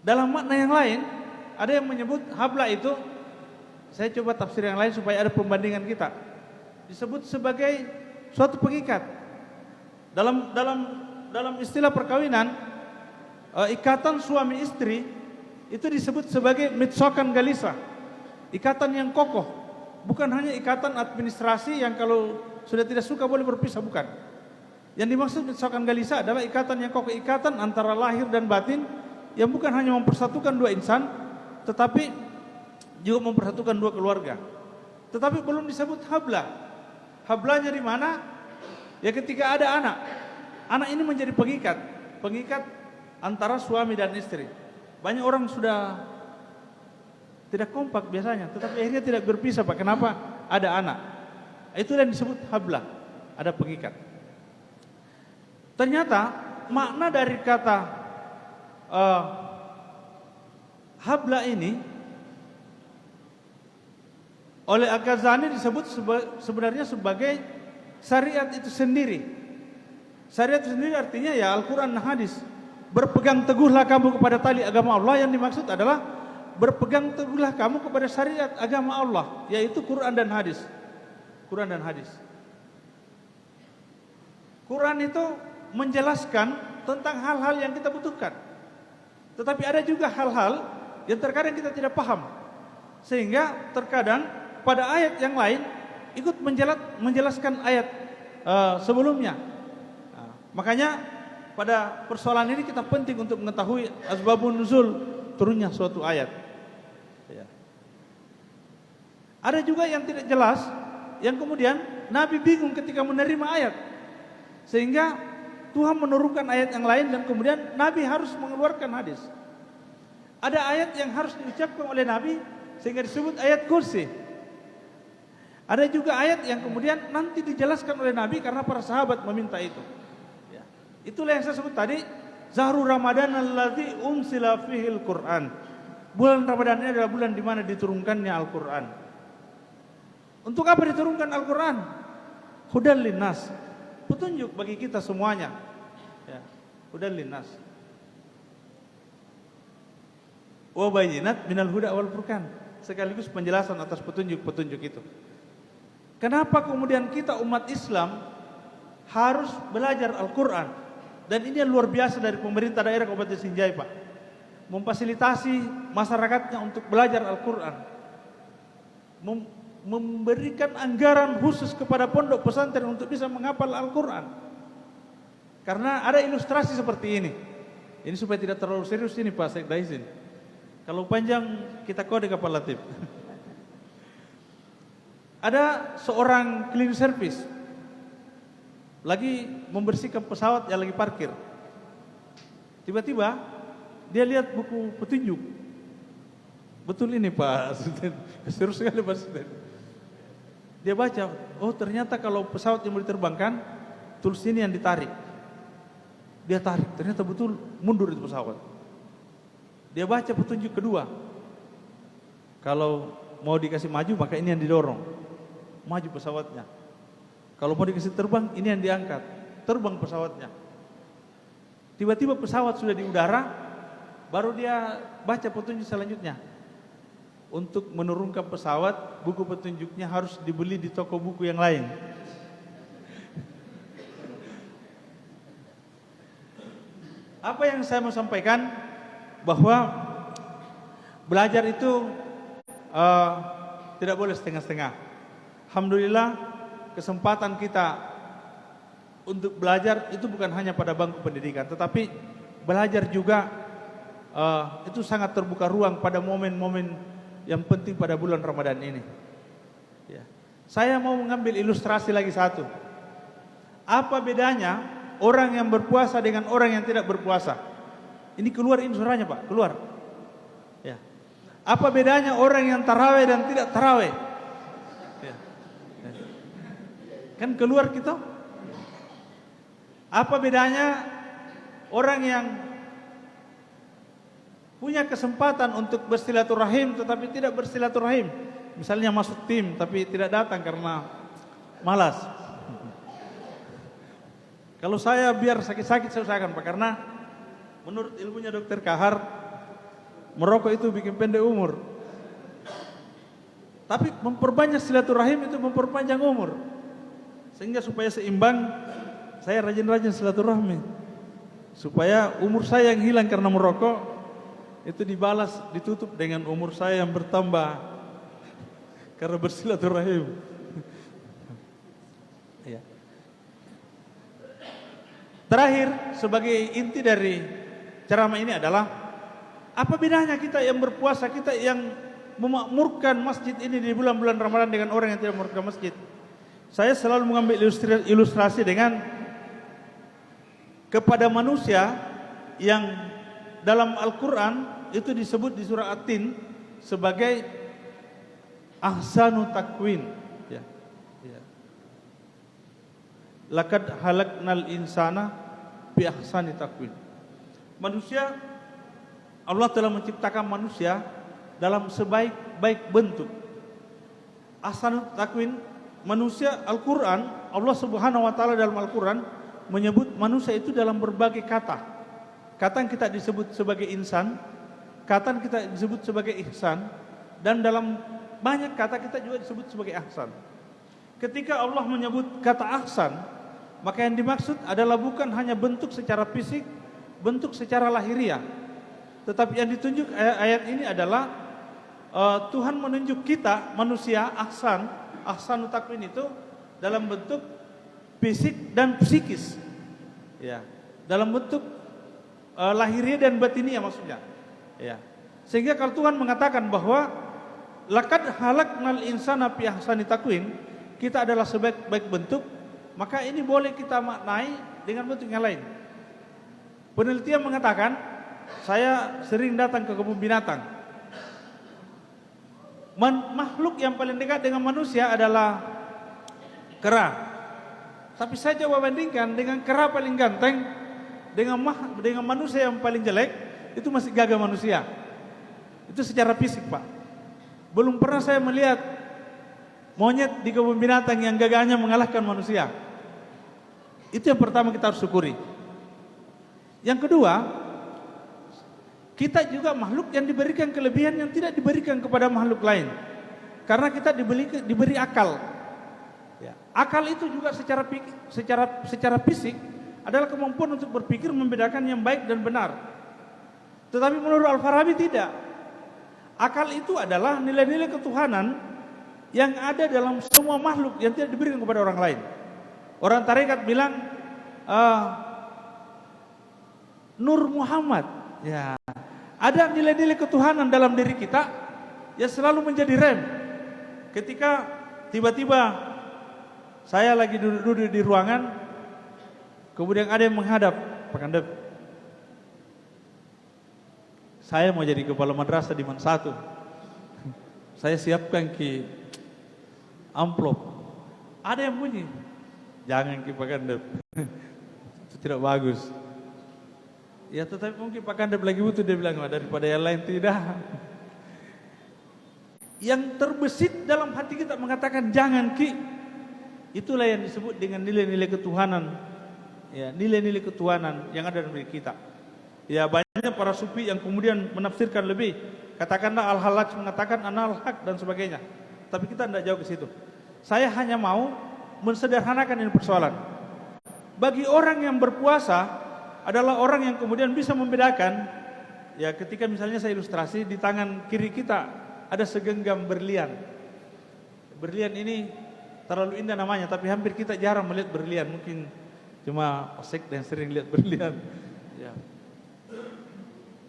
Dalam makna yang lain, ada yang menyebut habla itu, saya coba tafsir yang lain supaya ada pembandingan kita. Disebut sebagai suatu pengikat. Dalam istilah perkawinan, ikatan suami istri itu disebut sebagai mitsokan galisa, ikatan yang kokoh, bukan hanya ikatan administrasi yang kalau sudah tidak suka boleh berpisah, bukan. Yang dimaksud mitsokan galisa adalah ikatan yang kokoh, ikatan antara lahir dan batin yang bukan hanya mempersatukan dua insan, tetapi juga mempersatukan dua keluarga. Tetapi belum disebut habla. Hablanya di mana? Ya ketika ada anak. Anak ini menjadi pengikat, pengikat antara suami dan istri. Banyak orang sudah tidak kompak biasanya, tetapi akhirnya tidak berpisah, Pak. Kenapa? Ada anak. Itu yang disebut habla, ada pengikat. Ternyata makna dari kata habla ini oleh Al-Ghazali disebut sebenarnya sebagai syariat itu sendiri. Syariat itu sendiri artinya ya Al-Quran dan hadis. Berpegang teguhlah kamu kepada tali agama Allah, yang dimaksud adalah berpegang teguhlah kamu kepada syariat agama Allah, yaitu Quran dan hadis. Quran dan hadis. Quran itu menjelaskan tentang hal-hal yang kita butuhkan. Tetapi ada juga hal-hal yang terkadang kita tidak paham, sehingga terkadang pada ayat yang lain ikut menjelaskan ayat sebelumnya. Makanya pada persoalan ini kita penting untuk mengetahui asbabun nuzul turunnya suatu ayat. Ya. Ada juga yang tidak jelas, yang kemudian Nabi bingung ketika menerima ayat, sehingga Tuhan menurunkan ayat yang lain dan kemudian Nabi harus mengeluarkan hadis. Ada ayat yang harus diucapkan oleh Nabi sehingga disebut ayat kursi. Ada juga ayat yang kemudian nanti dijelaskan oleh Nabi karena para sahabat meminta itu. Ya. Itulah yang saya sebut tadi, Zahrul Ramadan allazi unsila fihil Quran. Bulan Ramadan ini adalah bulan di mana diturunkannya Al-Quran. Untuk apa diturunkan Al-Quran? Hudan linnas, petunjuk bagi kita semuanya. Ya, hudan linnas. Wa bayyinat minal huda wal furqan, sekaligus penjelasan atas petunjuk-petunjuk itu. Kenapa kemudian kita umat Islam harus belajar Al-Quran? Dan ini yang luar biasa dari pemerintah daerah Kabupaten Sinjai, Pak. Memfasilitasi masyarakatnya untuk belajar Al-Quran. Memberikan anggaran khusus kepada pondok pesantren untuk bisa menghafal Al-Quran. Karena ada ilustrasi seperti ini. Ini supaya tidak terlalu serius ini Pak Sekda izin. Kalau panjang kita kode kapal Latif. Ada seorang clean service lagi membersihkan pesawat yang lagi parkir. Tiba-tiba dia lihat buku petunjuk. Betul ini Pak Suden, seru sekali Pak Suden. Dia baca, oh ternyata kalau pesawat yang mau diterbangkan, tools ini yang ditarik. Dia tarik, ternyata betul mundur itu pesawat. Dia baca petunjuk kedua. Kalau mau dikasih maju, maka ini yang didorong. Maju pesawatnya. Kalau mau dikasih terbang, ini yang diangkat. Terbang pesawatnya. Tiba-tiba pesawat sudah di udara, baru dia baca petunjuk selanjutnya. Untuk menurunkan pesawat, buku petunjuknya harus dibeli di toko buku yang lain. Apa yang saya mau sampaikan, bahwa belajar itu tidak boleh setengah-setengah. Alhamdulillah kesempatan kita untuk belajar itu bukan hanya pada bangku pendidikan, tetapi belajar juga itu sangat terbuka ruang pada momen-momen yang penting pada bulan Ramadan ini. Ya. Saya mau mengambil ilustrasi lagi satu. Apa bedanya orang yang berpuasa dengan orang yang tidak berpuasa? Ini keluar ini suaranya Pak, keluar. Ya. Apa bedanya orang yang taraweh dan tidak taraweh? Ya. Ya. Kan keluar kita. Apa bedanya orang yang punya kesempatan untuk bersilaturahim tetapi tidak bersilaturahim? Misalnya masuk tim tapi tidak datang karena malas. Kalau saya biar sakit-sakit saya usahakan Pak, karena menurut ilmunya Dokter Kahar, merokok itu bikin pendek umur. Tapi memperbanyak silaturahim itu memperpanjang umur. Sehingga supaya seimbang, saya rajin-rajin silaturahmi. Supaya umur saya yang hilang karena merokok itu dibalas, ditutup dengan umur saya yang bertambah karena bersilaturahim. Ya. Terakhir, sebagai inti dari ceramah ini adalah apa bedanya kita yang berpuasa, kita yang memakmurkan masjid ini di bulan-bulan Ramadan dengan orang yang tidak memakmurkan masjid. Saya selalu mengambil ilustrasi dengan kepada manusia yang dalam Al-Quran itu disebut di surah At-Tin sebagai ahsanu takwin. Ya. Ya. Laqad halaknal insana bi ahsani takwin. Manusia, Allah telah menciptakan manusia dalam sebaik-baik bentuk. Ahsanu takwin, manusia, Al-Quran, Allah Subhanahu wa taala dalam Al-Quran menyebut manusia itu dalam berbagai kata. Kata yang kita disebut sebagai insan, kata yang kita disebut sebagai ihsan, dan dalam banyak kata kita juga disebut sebagai ahsan. Ketika Allah menyebut kata ahsan, maka yang dimaksud adalah bukan hanya bentuk secara fisik, bentuk secara lahiriah, tetapi yang ditunjuk ayat ini adalah Tuhan menunjuk kita manusia ahsanu takwin itu dalam bentuk fisik dan psikis, ya, dalam bentuk lahiriah dan batiniah maksudnya, ya. Sehingga kalau Tuhan mengatakan bahwa laqad halaknal insana fi ahsani takwin, kita adalah sebaik-baik bentuk, maka ini boleh kita maknai dengan bentuk yang lain. Penelitian mengatakan, saya sering datang ke kebun binatang. Makhluk yang paling dekat dengan manusia adalah kera. Tapi saya coba bandingkan dengan kera paling ganteng dengan manusia yang paling jelek, itu masih gagah manusia. Itu secara fisik, Pak. Belum pernah saya melihat monyet di kebun binatang yang gagahnya mengalahkan manusia. Itu yang pertama kita harus syukuri. Yang kedua, kita juga makhluk yang diberikan kelebihan yang tidak diberikan kepada makhluk lain. Karena kita diberi akal. Ya. Akal itu juga secara fisik adalah kemampuan untuk berpikir membedakan yang baik dan benar. Tetapi menurut Al-Farabi tidak. Akal itu adalah nilai-nilai ketuhanan yang ada dalam semua makhluk yang tidak diberikan kepada orang lain. Orang tarekat bilang Nur Muhammad. Ya, ada nilai-nilai ketuhanan dalam diri kita yang selalu menjadi rem. Ketika tiba-tiba saya lagi duduk di ruangan, kemudian ada yang menghadap, Pak Kandep. saya mau jadi kepala madrasah di Man 1. Saya siapkan ki amplop. Ada yang bunyi, jangan ki Pak Kandep. Itu tidak bagus. Ya tetapi mungkin Pak Kandep lagi butuh, dia bilang daripada yang lain tidak. Yang terbesit dalam hati kita mengatakan jangan ki, itulah yang disebut dengan nilai-nilai ketuhanan. Ya, nilai-nilai ketuhanan yang ada dalam diri kita. Ya, banyak para sufi yang kemudian menafsirkan lebih, katakanlah al-halaj mengatakan anal haq dan sebagainya. Tapi kita tidak jauh ke situ. Saya hanya mau mensederhanakan ini persoalan. Bagi orang yang berpuasa adalah orang yang kemudian bisa membedakan, ya ketika misalnya saya ilustrasi di tangan kiri kita ada segenggam berlian. Berlian ini terlalu indah namanya, tapi hampir kita jarang melihat berlian. Mungkin cuma osek dan sering lihat berlian. Ya.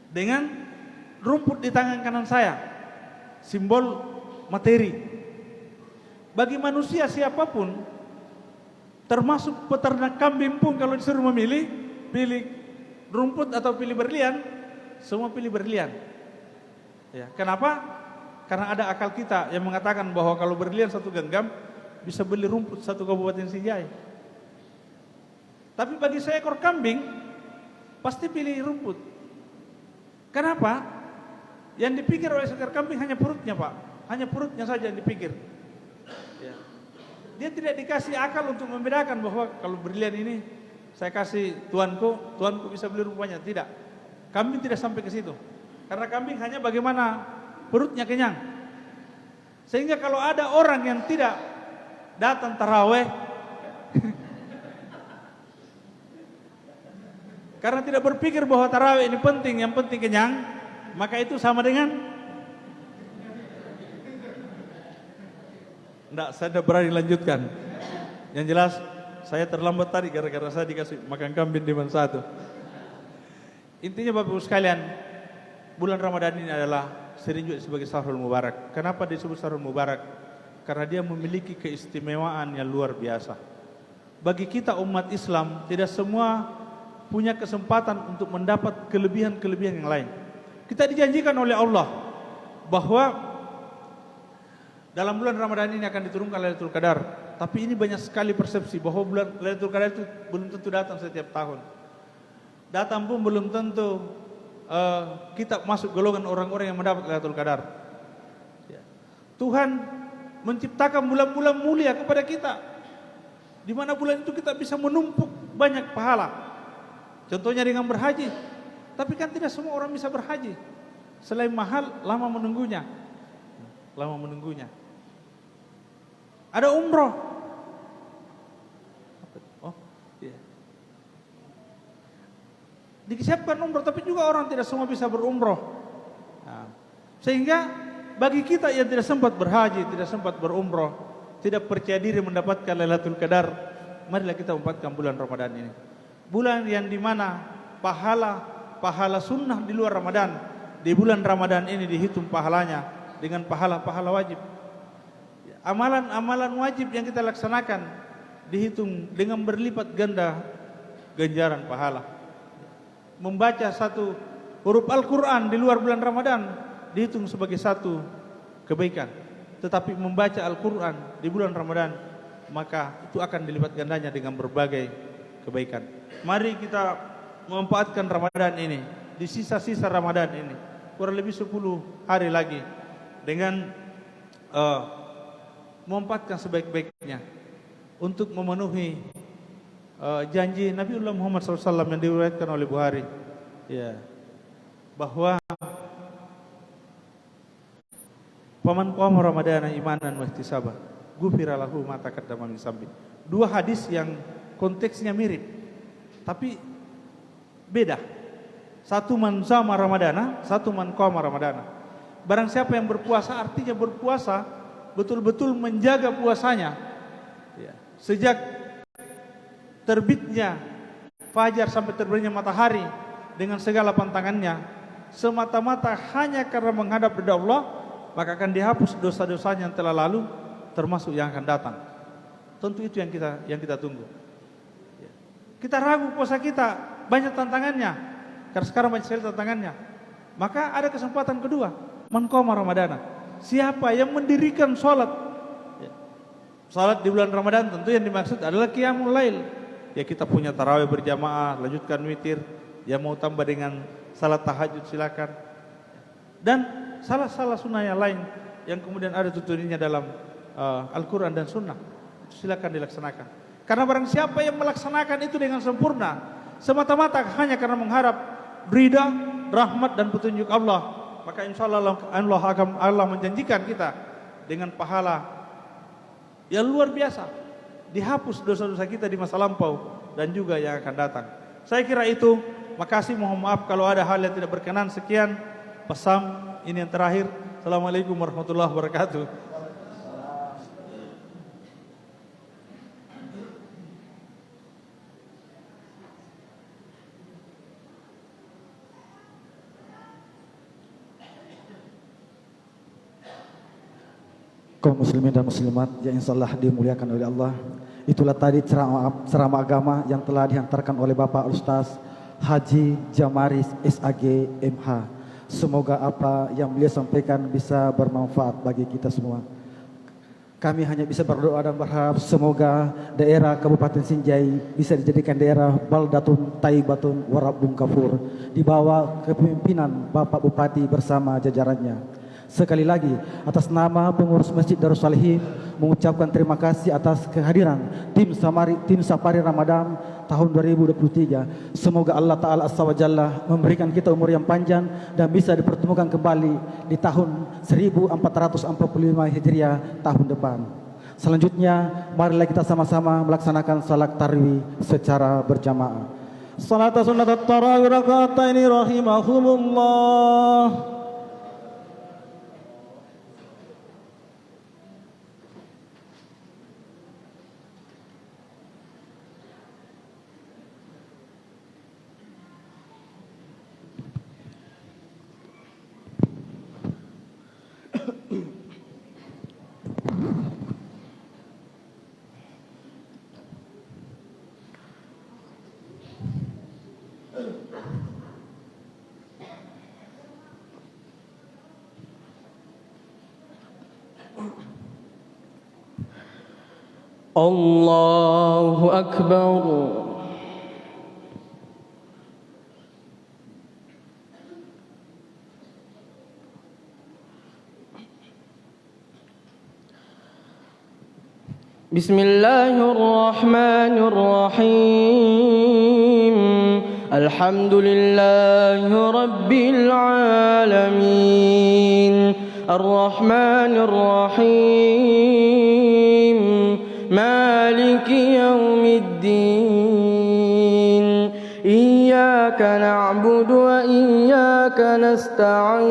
Dengan rumput di tangan kanan saya, simbol materi. Bagi manusia siapapun, termasuk peternak kambing pun, kalau disuruh memilih, pilih rumput atau pilih berlian, semua pilih berlian. Ya, kenapa? Karena ada akal kita yang mengatakan bahwa kalau berlian satu genggam bisa beli rumput satu kabupaten Sinjai. Tapi bagi seekor kambing pasti pilih rumput. Kenapa? Yang dipikir oleh seekor kambing hanya perutnya, Pak. Hanya perutnya saja yang dipikir. Ya. Dia tidak dikasih akal untuk membedakan bahwa kalau berlian ini saya kasih tuanku bisa beli rumputnya. Tidak. Kambing tidak sampai ke situ. Karena kambing hanya bagaimana perutnya kenyang. Sehingga kalau ada orang yang tidak datang taraweh karena tidak berpikir bahwa tarawih ini penting, yang penting kenyang, maka itu sama dengan enggak, saya tidak berani lanjutkan. Yang jelas saya terlambat tadi gara-gara saya dikasih makan kambing di Man 1. Intinya Bapak Ibu sekalian, bulan Ramadan ini adalah sering juga sebagai Syahrul Mubarak. Kenapa disebut Syahrul Mubarak? Karena dia memiliki keistimewaan yang luar biasa. Bagi kita umat Islam, tidak semua punya kesempatan untuk mendapat kelebihan-kelebihan yang lain. Kita dijanjikan oleh Allah bahwa dalam bulan Ramadan ini akan diturunkan Lailatul Qadar. Tapi ini banyak sekali persepsi bahwa bulan Lailatul Qadar itu belum tentu datang setiap tahun. Datang pun belum tentu kita masuk golongan orang-orang yang mendapat Lailatul Qadar. Ya. Tuhan menciptakan bulan-bulan mulia kepada kita, di mana bulan itu kita bisa menumpuk banyak pahala. Contohnya dengan berhaji. Tapi kan tidak semua orang bisa berhaji. Selain mahal, lama menunggunya. Lama menunggunya. Ada umroh. Oh, iya. Disiapkan umroh, tapi juga orang tidak semua bisa berumroh. Nah, sehingga bagi kita yang tidak sempat berhaji, tidak sempat berumroh, tidak percaya diri mendapatkan Lailatul Qadar, marilah kita manfaatkan bulan Ramadan ini. Bulan yang dimana pahala sunnah di luar Ramadan, di bulan Ramadan ini dihitung pahalanya dengan pahala-pahala wajib. Amalan-amalan wajib yang kita laksanakan dihitung dengan berlipat ganda ganjaran pahala. Membaca satu huruf Al-Quran di luar bulan Ramadan dihitung sebagai satu kebaikan. Tetapi membaca Al-Quran di bulan Ramadan, maka itu akan dilipat gandanya dengan berbagai kebaikan. Mari kita memanfaatkan Ramadan ini, di sisa-sisa Ramadan ini, kurang lebih 10 hari lagi, dengan memanfaatkan sebaik-baiknya untuk memenuhi janji Nabiullah Muhammad SAW yang diriwayatkan oleh Bukhari, ya, bahwa faman qama ramadana imanan wa ihtisaban ghufira lahu ma taqaddama min dzambi. Dua hadis yang konteksnya mirip tapi beda. Satu man shama ramadana, satu man qama ramadana. Barang siapa yang berpuasa, artinya berpuasa betul-betul menjaga puasanya, ya, sejak terbitnya fajar sampai terbitnya matahari dengan segala pantangannya, semata-mata hanya karena menghadap kepada Allah, maka akan dihapus dosa-dosanya yang telah lalu, termasuk yang akan datang. Tentu itu yang kita tunggu. Kita ragu puasa kita, banyak tantangannya. Karena sekarang banyak sekali tantangannya. Maka ada kesempatan kedua, man qama ramadana. Siapa yang mendirikan salat? Salat di bulan Ramadan tentu yang dimaksud adalah qiyamul lail. Ya kita punya tarawih berjamaah, lanjutkan witir. Ya mau tambah dengan salat tahajud silakan. Dan salah sunnah yang lain yang kemudian ada tuntunannya dalam Al-Quran dan Sunnah, itu silakan dilaksanakan. Karena barang siapa yang melaksanakan itu dengan sempurna, semata-mata hanya karena mengharap ridha, rahmat dan petunjuk Allah, maka insya Allah Allah menjanjikan kita dengan pahala yang luar biasa, dihapus dosa-dosa kita di masa lampau dan juga yang akan datang. Saya kira itu. Makasih, mohon maaf kalau ada hal yang tidak berkenan. Sekian pesan ini yang terakhir. Assalamualaikum warahmatullahi wabarakatuh. Kaum muslimin dan muslimat yang insyaallah dimuliakan oleh Allah. Itulah tadi ceramah agama yang telah dihantarkan oleh Bapak Ustaz Haji Jamaris SAG MH. Semoga apa yang beliau sampaikan bisa bermanfaat bagi kita semua. Kami hanya bisa berdoa dan berharap semoga daerah Kabupaten Sinjai bisa dijadikan daerah baldatun tayyibatun warabbun kafur di bawah kepemimpinan Bapak Bupati bersama jajarannya. Sekali lagi atas nama pengurus Masjid Darus Salihin mengucapkan terima kasih atas kehadiran tim Safari Ramadan tahun 2023. Semoga Allah Ta'ala Azza wa Jalla memberikan kita umur yang panjang dan bisa dipertemukan kembali di tahun 1445 Hijriah tahun depan. Selanjutnya marilah kita sama-sama melaksanakan salat tarawih secara berjamaah. Salat sunat tarawih raka'ataini rahimahumullah. Allahu Akbar. Bismillahirrahmanirrahim. Alhamdulillahi Rabbil alamin. Ar-Rahmanir Rahim. Maliki yaumiddin. Iyyaka na'budu wa iyyaka nasta'in.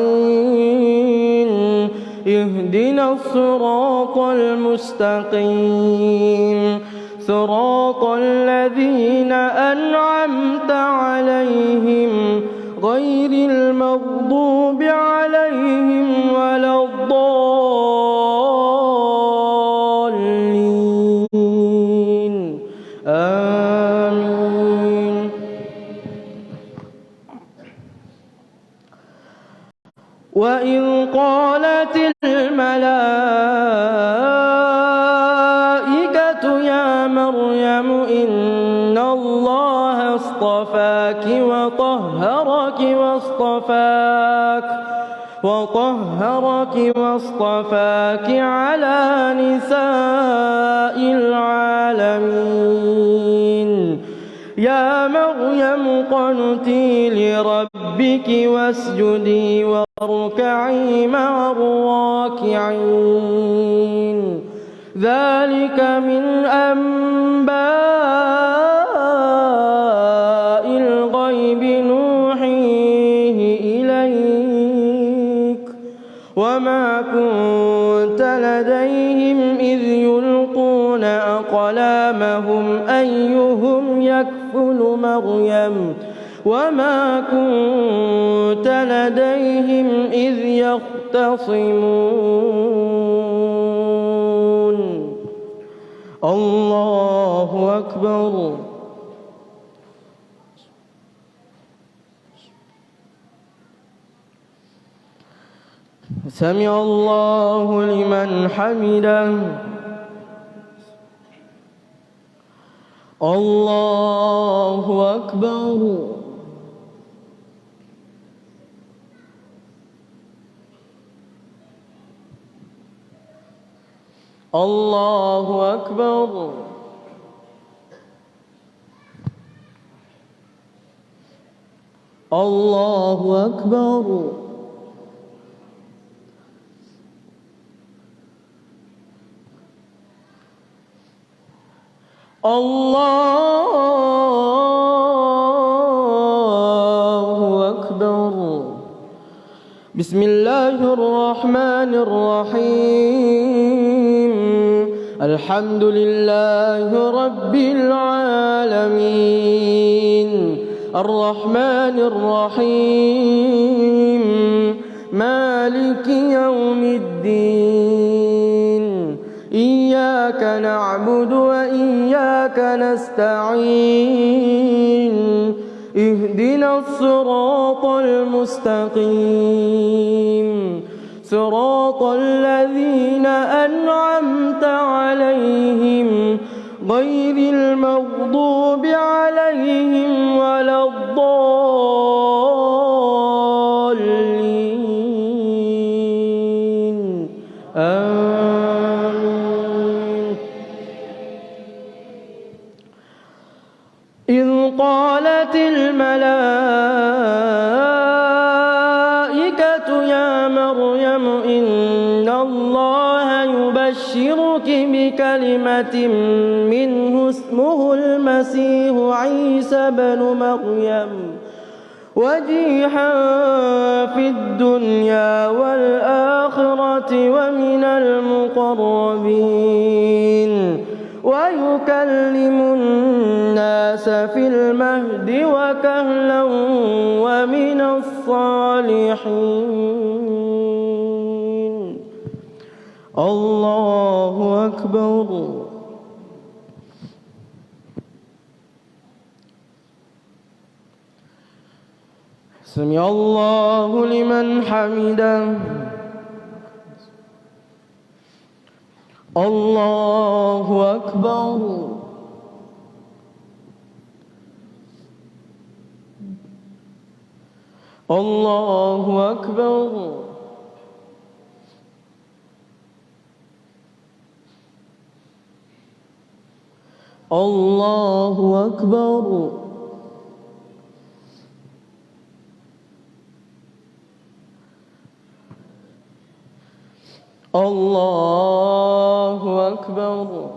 Ihdinas siratal mustaqim. Siratal ladzina an'amta 'alaihim ghairil maghdubi 'alaihim waladdallin. Amin. Wa in qalatil malaikatu ya Maryam inna Allaha astafaki wa tahharaki wastafaki ala nisa'il alamin. Ya Maryam qanuti li rabbiki wasjudi warka'i ma'ar raki'in. Dzalika min amba'il ghaibi nuhihi ilaik. Wa ma kunta ladayhim idh yulquna aqlamahum ayyuhum yakfulu Maryam. Wa ma kunta ladayhim idh yahtasimun. Allahu Akbar. سمع الله لمن حمده الله أكبر الله أكبر الله أكبر الله أكبر بسم الله الرحمن الرحيم الحمد لله رب العالمين الرحمن الرحيم مالك يوم الدين إياك نعبد وإياك نستعين اهدنا الصراط المستقيم صراط الذين أنعمت عليهم غير المغضوب عليهم ولا الضالين آمين إذ قالت الملائكة يا مريم إن الله يبشرك بكلمة منه اسمه المسيح عيسى بن مريم وجيها في الدنيا والآخرة ومن المقربين ويكلم الناس في المهد وكهلا ومن الصالحين الله أكبر سمع الله لمن حمده الله أكبر الله أكبر الله أكبر الله أكبر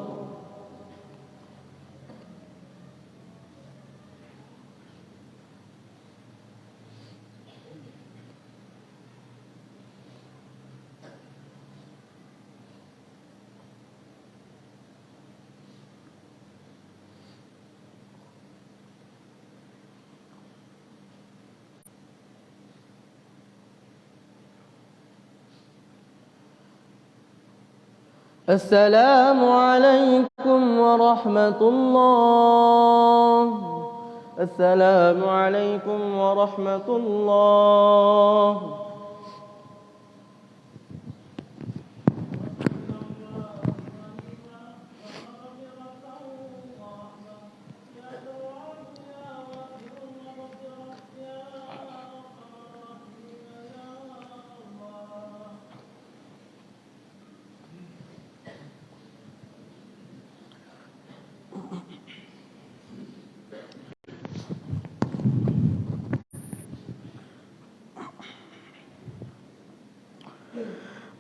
السلام عليكم ورحمة الله السلام عليكم ورحمة الله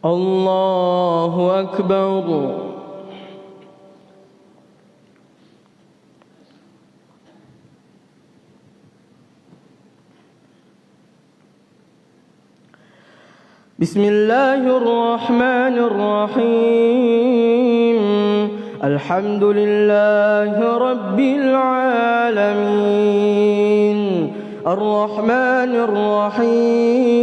الله أكبر بسم الله الرحمن الرحيم الحمد لله رب العالمين الرحمن الرحيم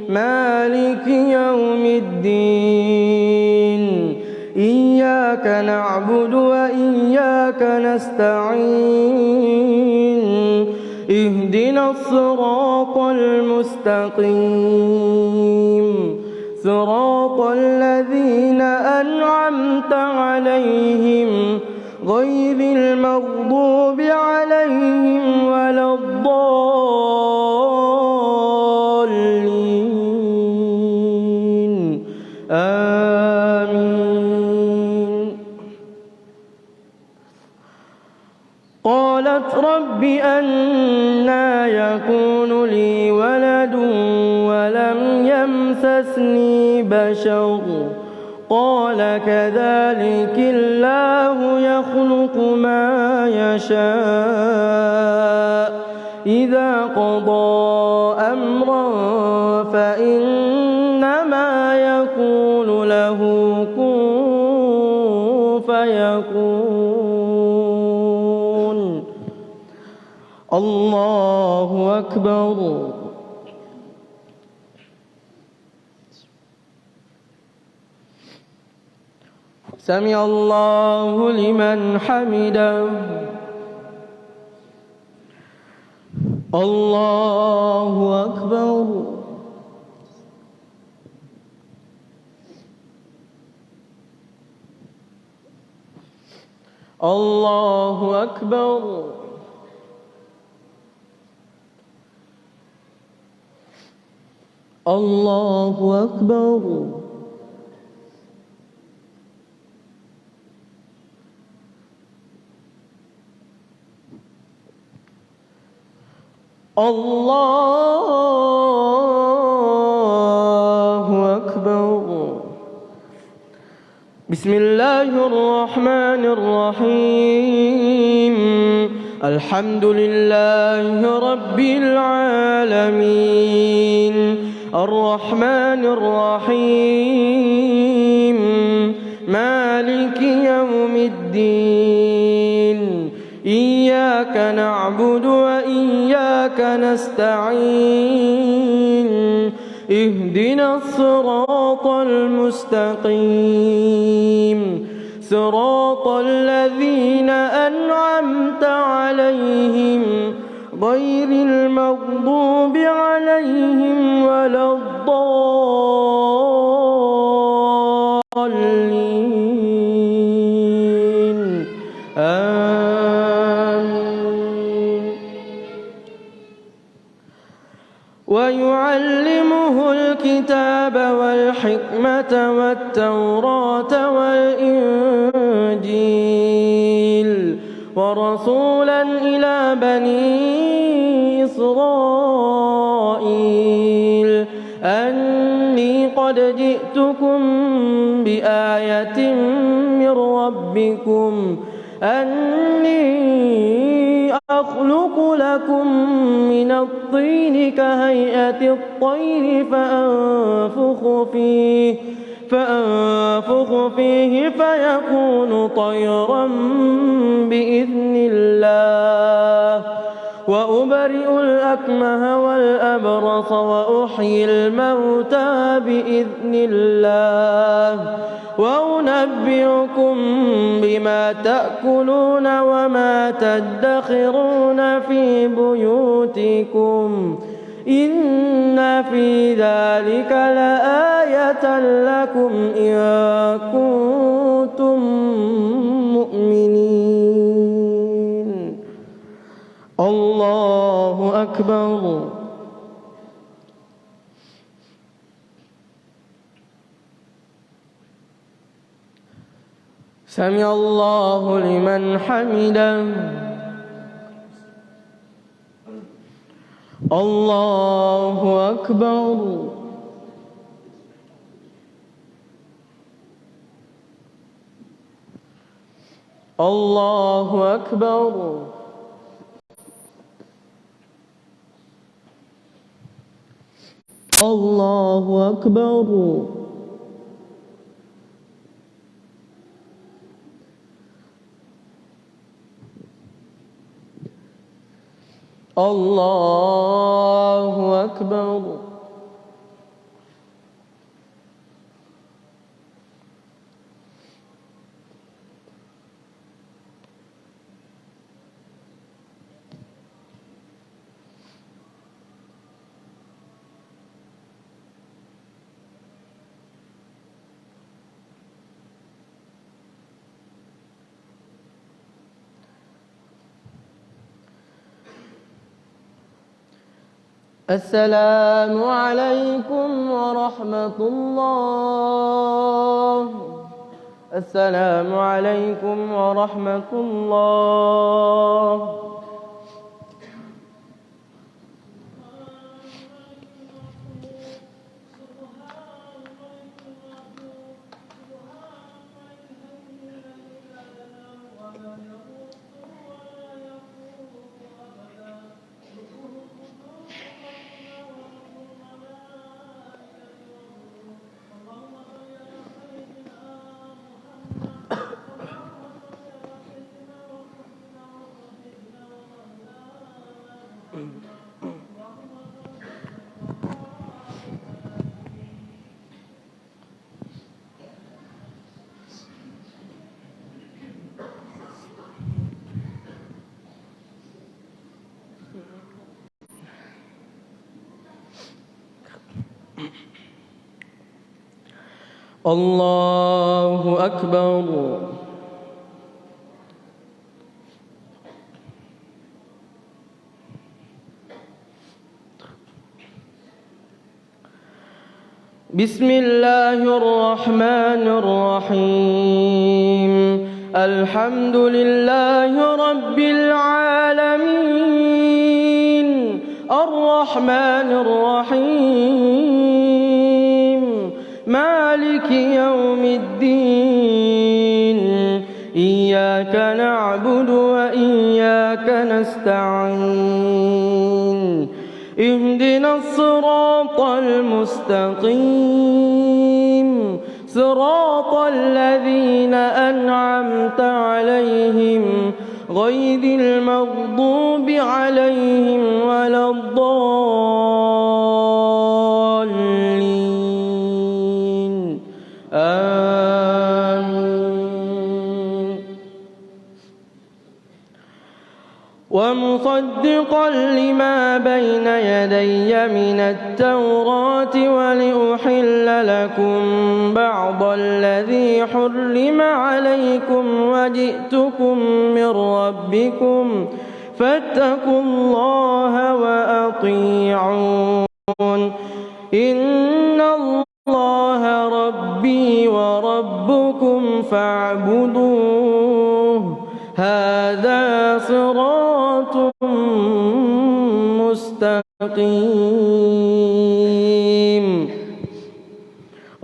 مالك يوم الدين إياك نعبد وإياك نستعين اهدنا الصراط المستقيم صراط الذين أنعمت عليهم غير المغضوب عليهم ولا الضالين آمين. قالت رب أنى يكون لي ولد ولم يمسسني بشر قال كذلك الله يخلق ما يشاء إذا قضى أمرا فإنما يقول له كن فيكون. الله أكبر. سمع الله لمن حمده. الله أكبر. الله أكبر. الله أكبر. الله أكبر. بسم الله الرحمن الرحيم. الحمد لله رب العالمين الرحمن الرحيم مالك يوم الدين إياك نعبد وإياك نستعين اهدنا الصراط المستقيم صراط الذين أنعمت عليهم غير المغضوب عليهم ولا الضالين آمين. ويعلمه الكتاب والحكمة والتوراة والإنجيل ورسولا إلى بني إسرائيل أني قد جئتكم بآية من ربكم أني أخلق لكم من الطين كهيئة الطير فأنفخ فيه فيكون طيرا بإذن الله وأبرئ الأكمه والأبرص وأحيي الموتى بإذن الله وأنبئكم بما تأكلون وما تدخرون في بيوتكم إن في ذلك لآية لكم إن كنتم مؤمنين. الله أكبر. سمع الله لمن حمده. الله أكبر. الله أكبر. الله أكبر. الله أكبر. السلام عليكم ورحمة الله. السلام عليكم ورحمة الله. الله أكبر. بسم الله الرحمن الرحيم. الحمد لله رب العالمين الرحمن الرحيم مالك يوم الدين إياك نعبد وإياك نستعين اهدنا الصراط المستقيم صراط الذين أنعمت عليهم غير المغضوب عليهم ولا الضالين آمين. ومصدقا لما بين يدي من التوراة ولأحل لكم بعض الذي حرم عليكم وجئتكم من ربكم فاتقوا الله وأطيعون إن الله ربي وربكم فاعبدوه هذا صراط مستقيم.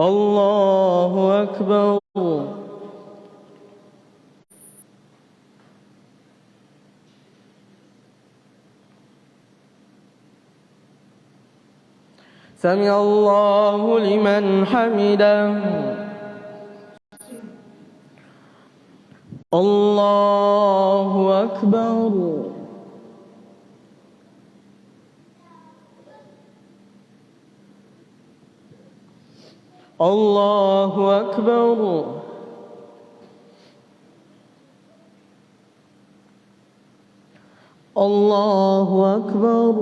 الله أكبر. سمع الله لمن حمده. الله أكبر. الله أكبر. الله أكبر.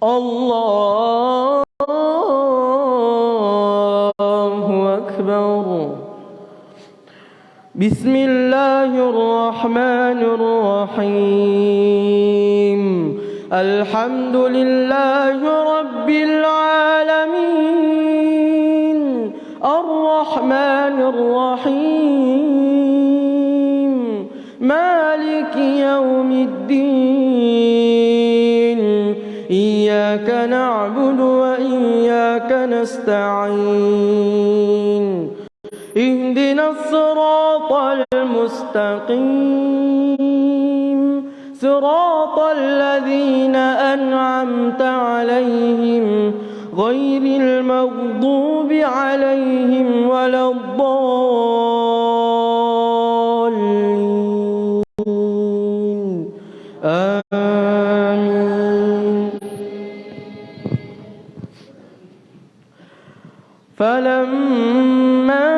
الله أكبر. بسم الله الرحمن الرحيم. الحمد لله رب العالمين الرحمن الرحيم مالك يوم الدين إياك نعبد وإياك نستعين اهدنا الصراط المستقيم صراط الذين أنعمت عليهم غير المغضوب عليهم ولا الضالين آمين. فلما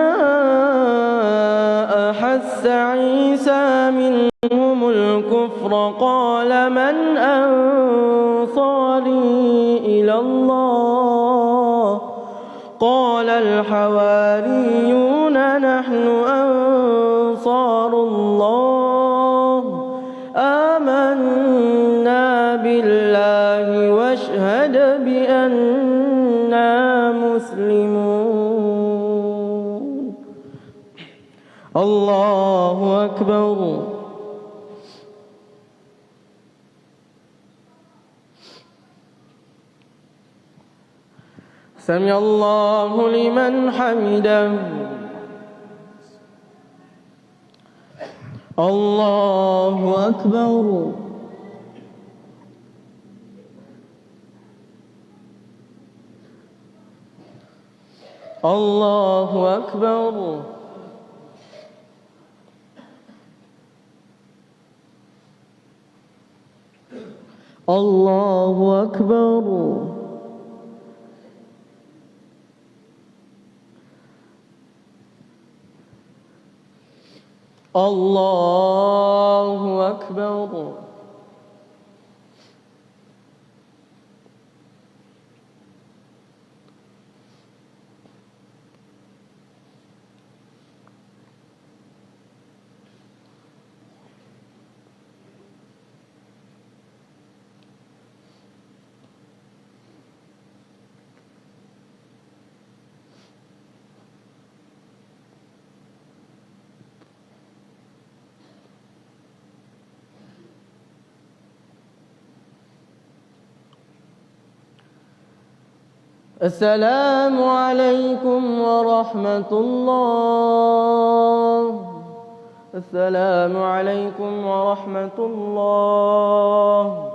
أحس عيسى منهم الكفر قال من أنصاري إلى الله قال الحواريون نحن نحن أنصار الله آمنا بالله واشهد بأننا مسلمون الله أكبر سمع الله لمن حمده الله أكبر الله أكبر الله أكبر الله أكبر السلام عليكم ورحمة الله السلام عليكم ورحمة الله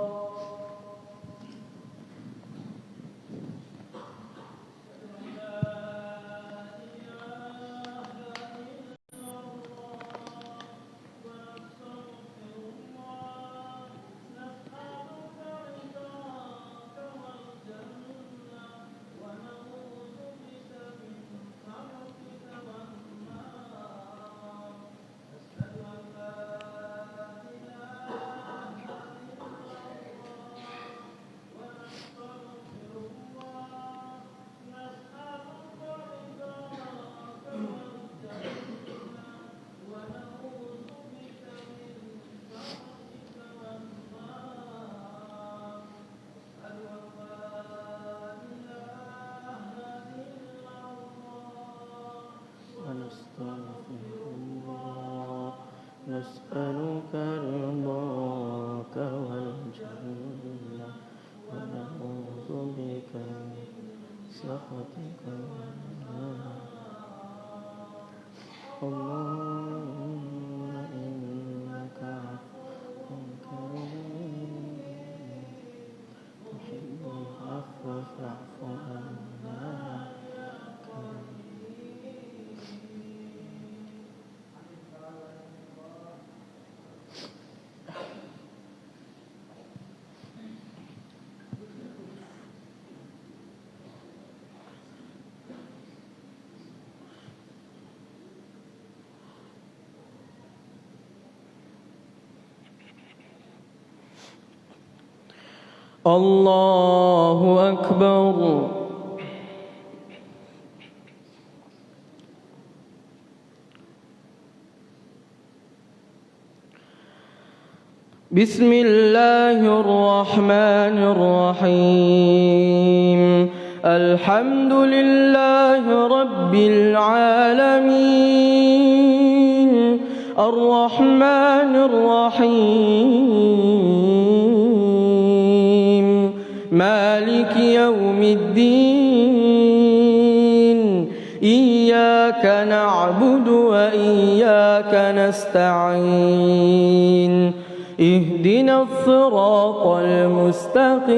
نسألك رضاك والجنة ونعوذ بك من سخطك والنار اللهم إنك عفو كريم تحب العفو فاعف عنا الله أكبر بسم الله الرحمن الرحيم الحمد لله رب العالمين الرحمن الرحيم مالك يوم الدين إياك نعبد وإياك نستعين اهدنا الصراط المستقيم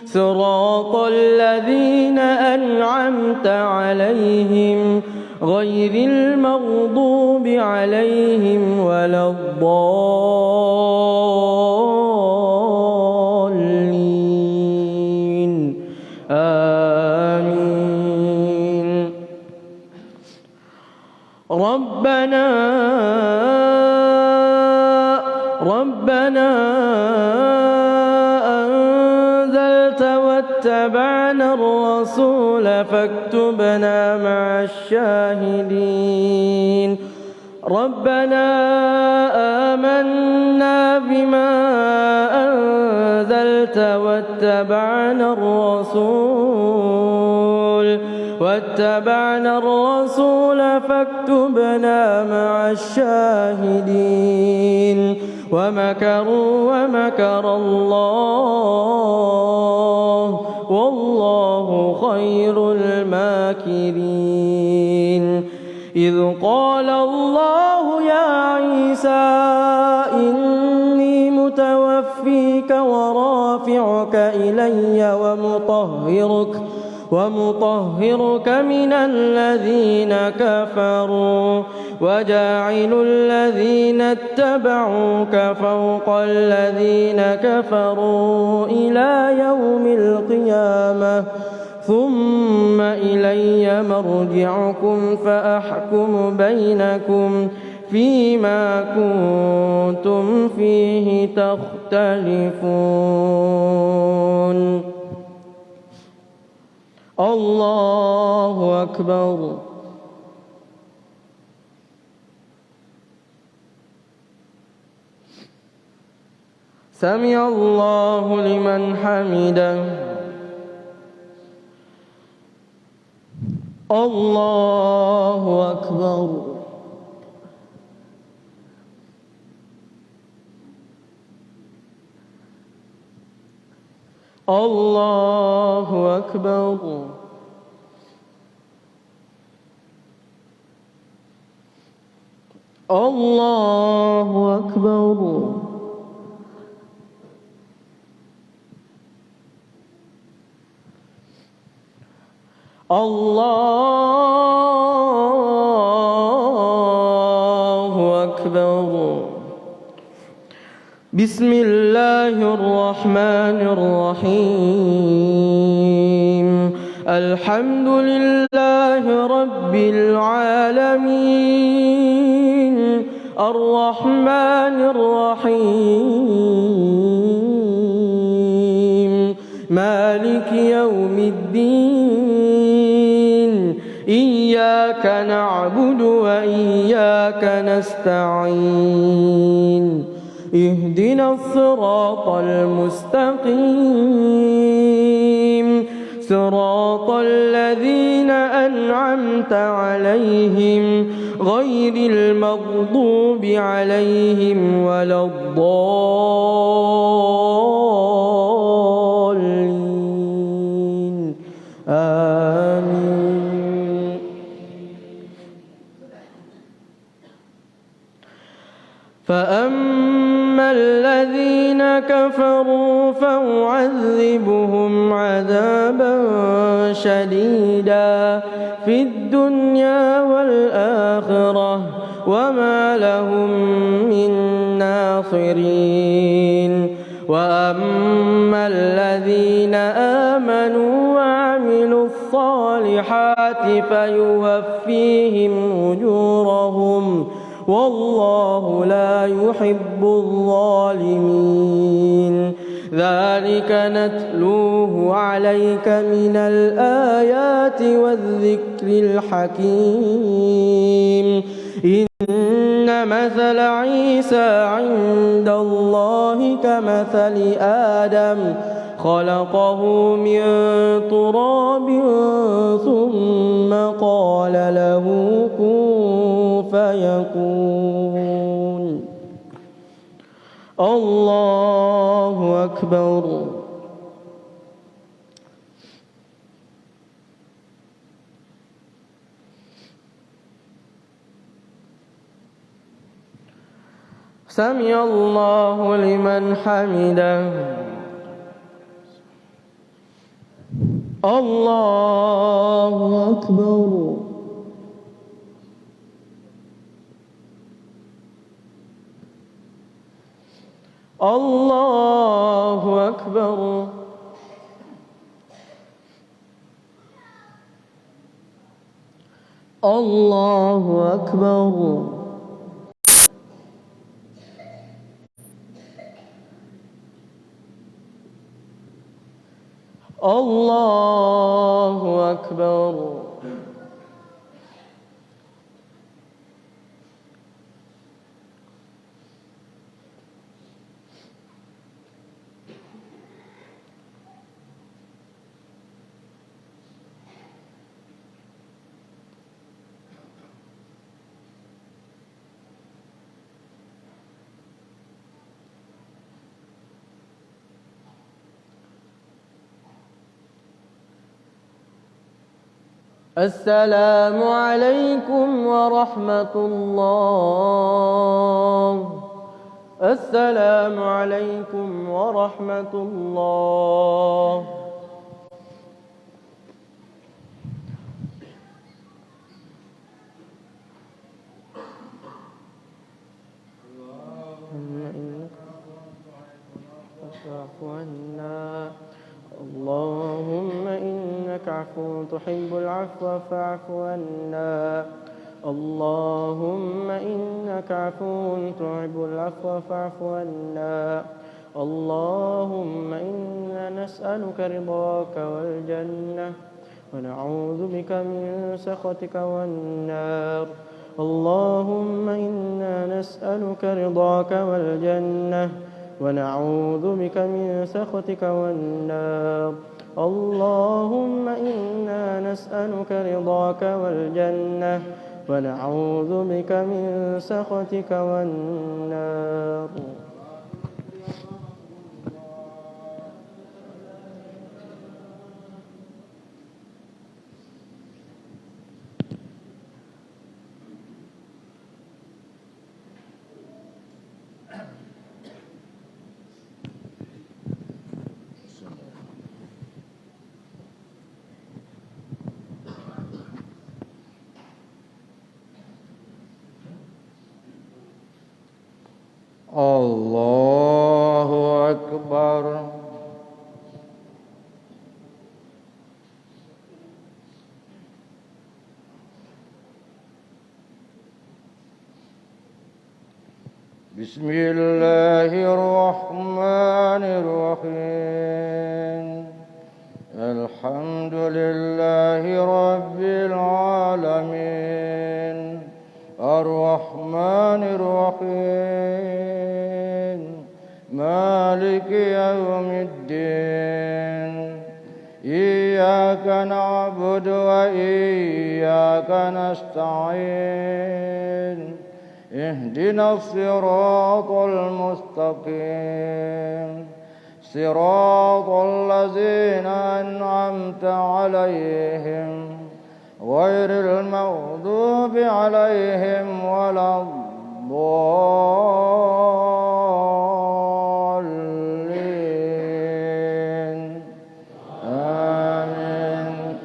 صراط الذين أنعمت عليهم غير المغضوب عليهم ولا الضالين آمين ربنا أنزلت واتبعنا الرسول فاكتبنا مع الشاهدين ربنا آمنا بما أنزلت واتبعنا الرسول فاكتبنا مع الشاهدين ومكروا ومكر الله والله خير الماكرين إذ قال الله يا عيسى إني متوفيك ورافعك إلي ومطهرك من الذين كفروا وجاعل الذين اتبعوك فوق الذين كفروا إلى يوم القيامة ثم إلي مرجعكم فأحكم بينكم فيما كنتم فيه تختلفون الله أكبر سمع الله لمن حمده الله أكبر الله أكبر الله أكبر الله أكبر بسم الله الرحمن الرحيم الحمد لله رب العالمين الرحمن الرحيم مالك يوم الدين إياك نعبد وإياك نستعين اهدنا الصراط المستقيم صراط الذين أنعمت عليهم غير المغضوب عليهم ولا الضالين آمين فأما الذين كفروا فأعذبهم عذابا شديدا في الدنيا والآخرة وما لهم من ناصرين وأما الذين آمنوا وعملوا الصالحات فيوفيهم أجورهم والله لا يحب الظالمين ذلك نتلوه عليك من الآيات والذكر الحكيم إن مثل عيسى عند الله كمثل آدم خلقه من تراب ثم قال له كن فيكون الله أكبر سمع الله لمن حمده الله أكبر الله أكبر الله أكبر الله السلام عليكم ورحمة الله. السلام عليكم ورحمة الله. اللهم إنك عفو تحب العفو فاعف عنا. اللهم إنك عفو تحب العفو فاعف عنا. اللهم إنا نسألك رضاك والجنة ونعوذ بك من سخطك والنار. اللهم إنا نسألك رضاك والجنة ونعوذ بك من سخطك والنار. اللهم إنا نسألك رضاك والجنة ونعوذ بك من سخطك والنار. Allahu Akbar. Bismillahirrahmanirrahim. Alhamdulillahi Rabbil Alamin. Ar-Rahmanir Rahim. Maliki Yawmiddin. Iyyaka na'budu wa iyyaka nasta'in. Ihdinas siratal mustaqim. Siratal ladzina an'amta 'alaihim ghairil maghdubi 'alaihim waladdallin. Amin.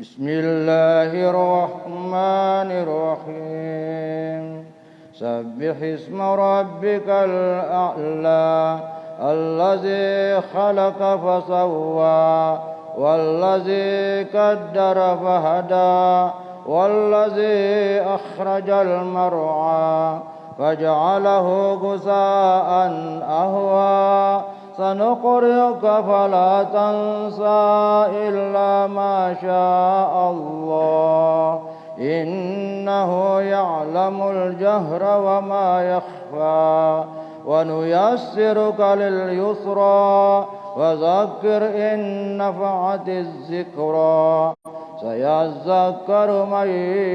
Bismillahirrahmanirrahim. Sabbih isma rabbikal a'la. Allazi khalaqa fasawwa. Wallazi qaddara fahada. Wallazi akhrajal mar'a. Faj'alahu ghusaa'an ahwa. Sanuqri'uka fala tansa illa ma syaa Allah. Innahu ya'lamul jahra wa ma yakhfa. Wa nuyassiruka lil yusra. Wa dhakkir in nafa'atiz zikra. Sayadzakkaru man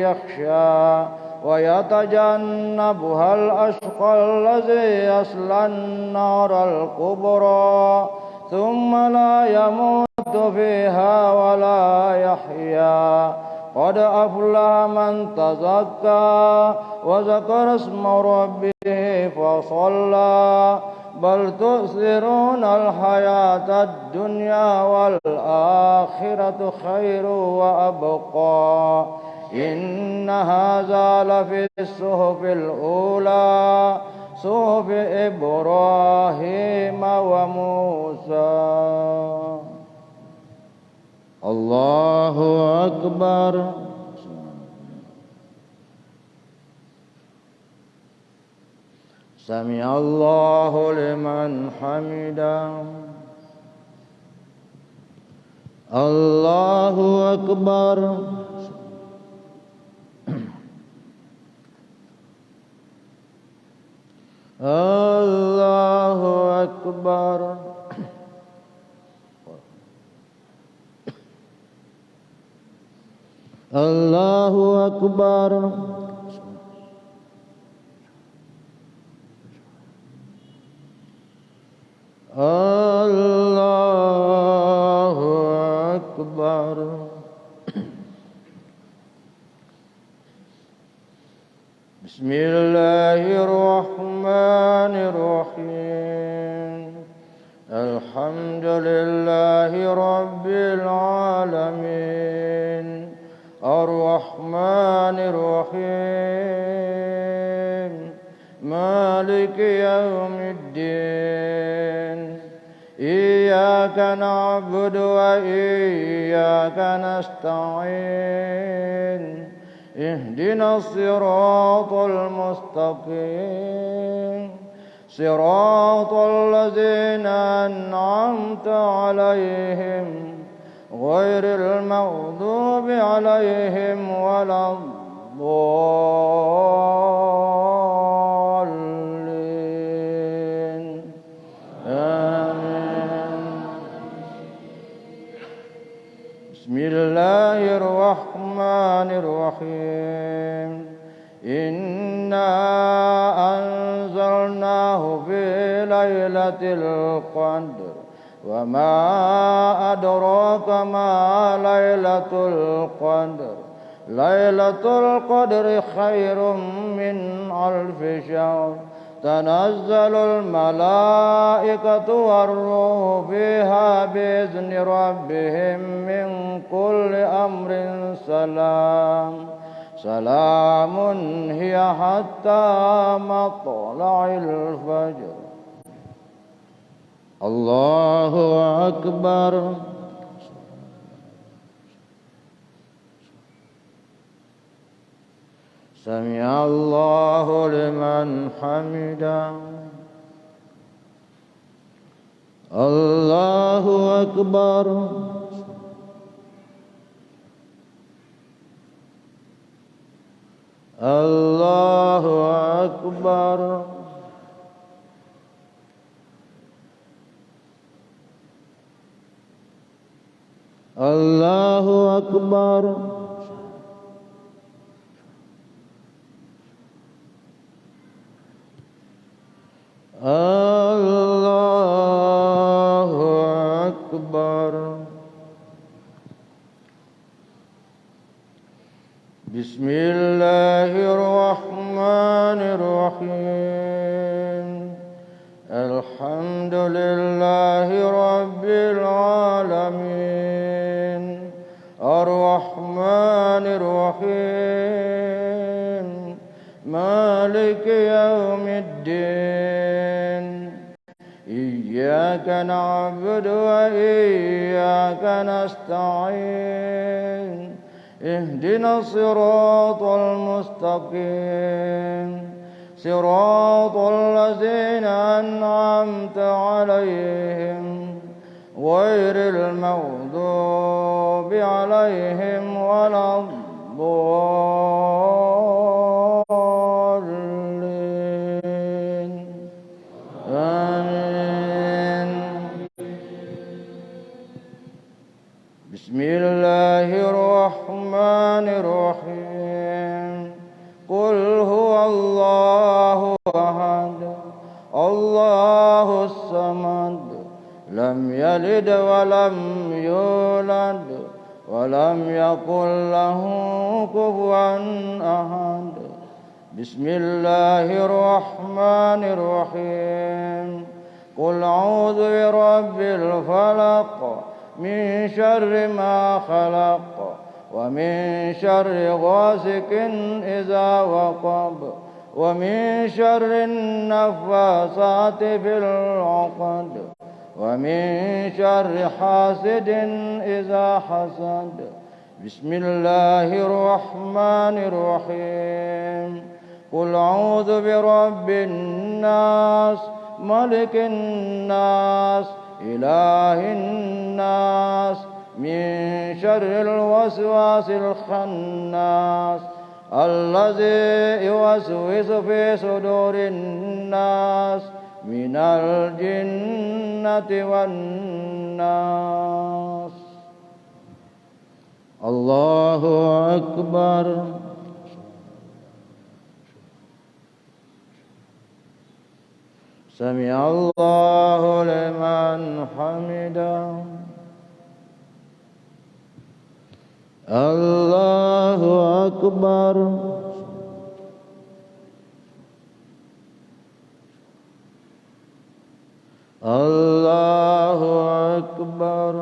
yakhsha. Wa yatajannabuhal ashqal ladzi yaslan naral kubra. Thumma la yamutu fiha wa la yahya. Qad aflaha man tazakka wa zakara isma rabbih fa shalla. Bal tu'thiruna al-hayata ad-dunya wal akhiratu khairu wa abqa. Inna hadza lafi as-suhufil ula suhufi Ibrahim wa Musa. Allahu Akbar. Sami'allahu liman hamidah. Allahu Akbar. Allahu Akbar. Allahu Akbar. Allahu أكبر بسم الله الرحمن الرحيم الحمد لله رب العالمين الرحمن الرحيم مالك يوم الدين إياك نعبد وإياك نستعين اهدنا الصراط المستقيم صراط الذين أنعمت عليهم غير المغضوب عليهم ولا الضالين آمين بسم الله الرحمن الرحيم إنا أنزلناه في ليلة القدر وما أدراك ما ليلة القدر ليلة القدر خير من 1000 شهر تنزل الملائكة والروح فيها بإذن ربهم من كل أمر سلام هي حتى مطلع الفجر الله أكبر سمع الله لمن حمده الله أكبر الله أكبر الله أكبر الله أكبر بسم الله الرحمن الرحيم الحمد لله رب العالمين الرحمن الرحيم مالك يوم الدين إياك نعبد وإياك نستعين اهدنا الصراط المستقيم صراط الذين أنعمت عليهم غير المغضوب عليهم ولا الضالين آمين بسم الله الرحمن الرحيم قل هو الله أحد الله الصمد لم يلد ولم يولد ولم يكن له كفوا أحد بسم الله الرحمن الرحيم قل أعوذ برب الفلق من شر ما خلق ومن شر غاسق إذا وقب ومن شر النفاثات في العقد ومن شر حاسد إذا حسد بسم الله الرحمن الرحيم قل أعوذ برب الناس ملك الناس إله الناس من شر الوسواس الخناس الذي يوسوس في صدور الناس من الجنة والناس الله أكبر سمع الله لمن حمده Allahu Akbar. Allahu Akbar.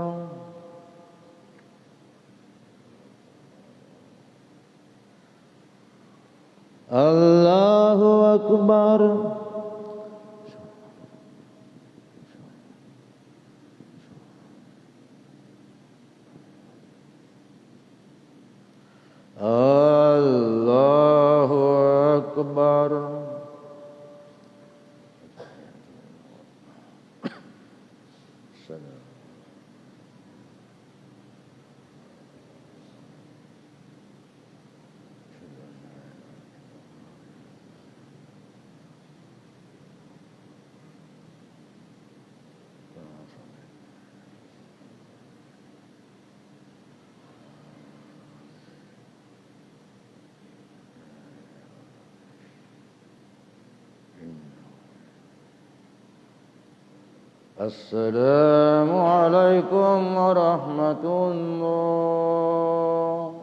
Allahu Akbar. Allahu Akbar. Assalamualaikum warahmatullahi.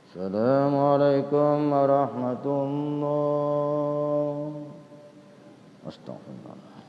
Assalamualaikum warahmatullahi. Astaghfirullah.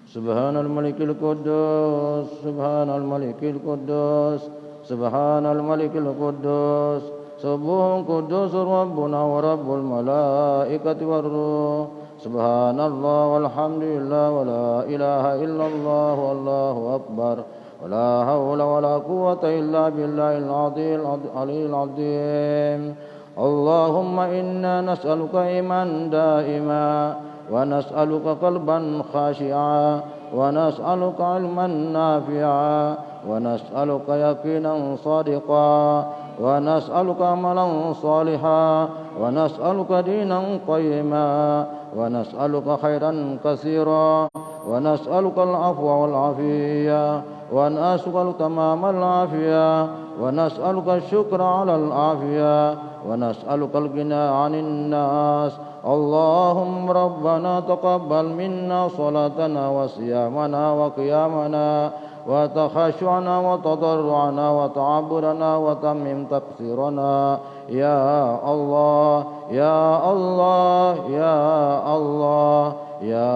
Subhanal Malikil Quddus, Subhanal Malikil Quddus, Subhanal Malikil Quddus. Subuhun Quddus Rabbuna wa Rabbul Malaikati war-Ruh. Subhanallah walhamdulillah wa la ilaha illallah wallahu akbar. Wa la hawla wa la quwwata illa billahil aliyyil azim. Allahumma inna nas'aluka iman daima wa nas'aluka qalban khashi'a wa nas'aluka ilman nafi'a wa nas'aluka yaqinan sadiqa wa nas'aluka amalan salihan wa nas'aluka dinan qayyima wa nas'aluka khairan katsira wa nas'aluka al-'afwa wal-'afiyya wa nas'aluka tamamal 'afiyya wa nas'aluka asy-syukra 'alal 'afiyya wa nas'aluka al-ghina 'anil nas. Allahumma rabbana taqabbal minna salatana wa siyamana wa qiyamana wa takhashu'ana wa tadarru'ana wa ta'abbudana wa tammim taqsirana ya Allah ya Allah ya Allah ya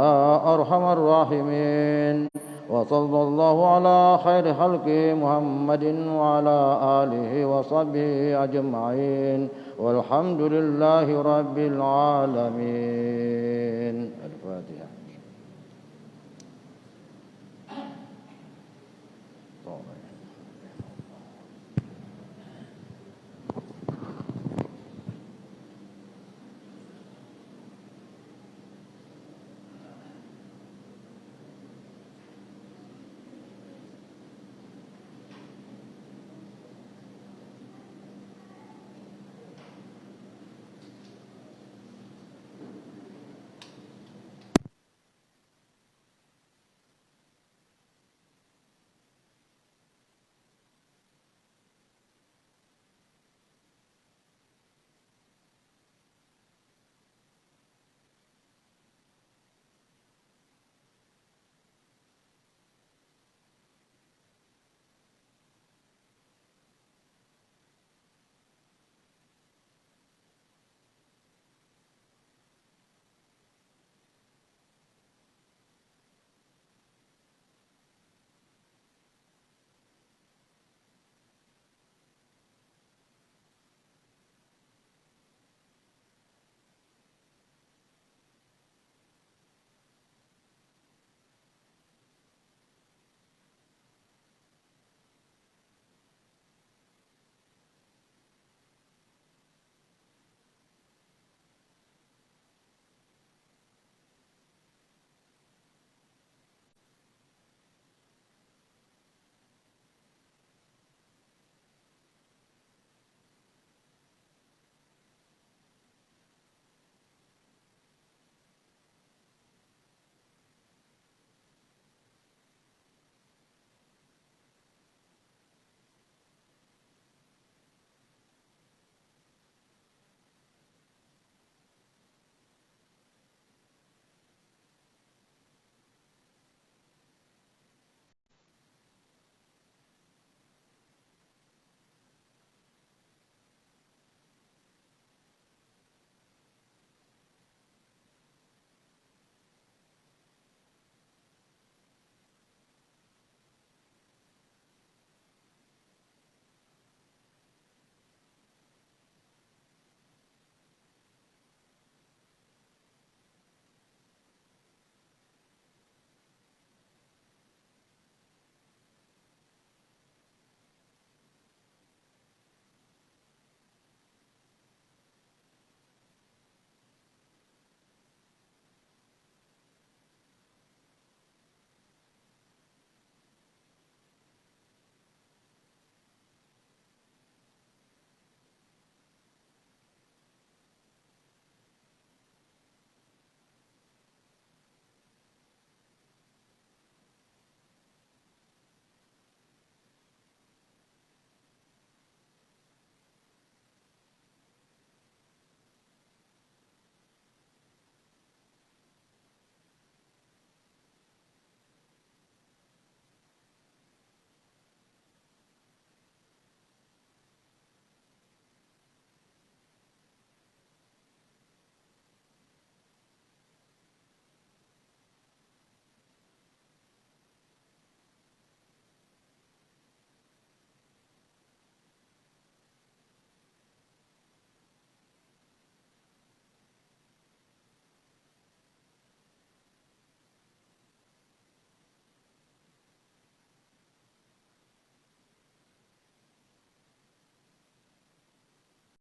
arhamar rahimin. Wa sallallahu ala khairi khalqi Muhammadin wa ala alihi wa sahbihi ajma'in walhamdulillahi rabbil alamin. Al-Fatihah.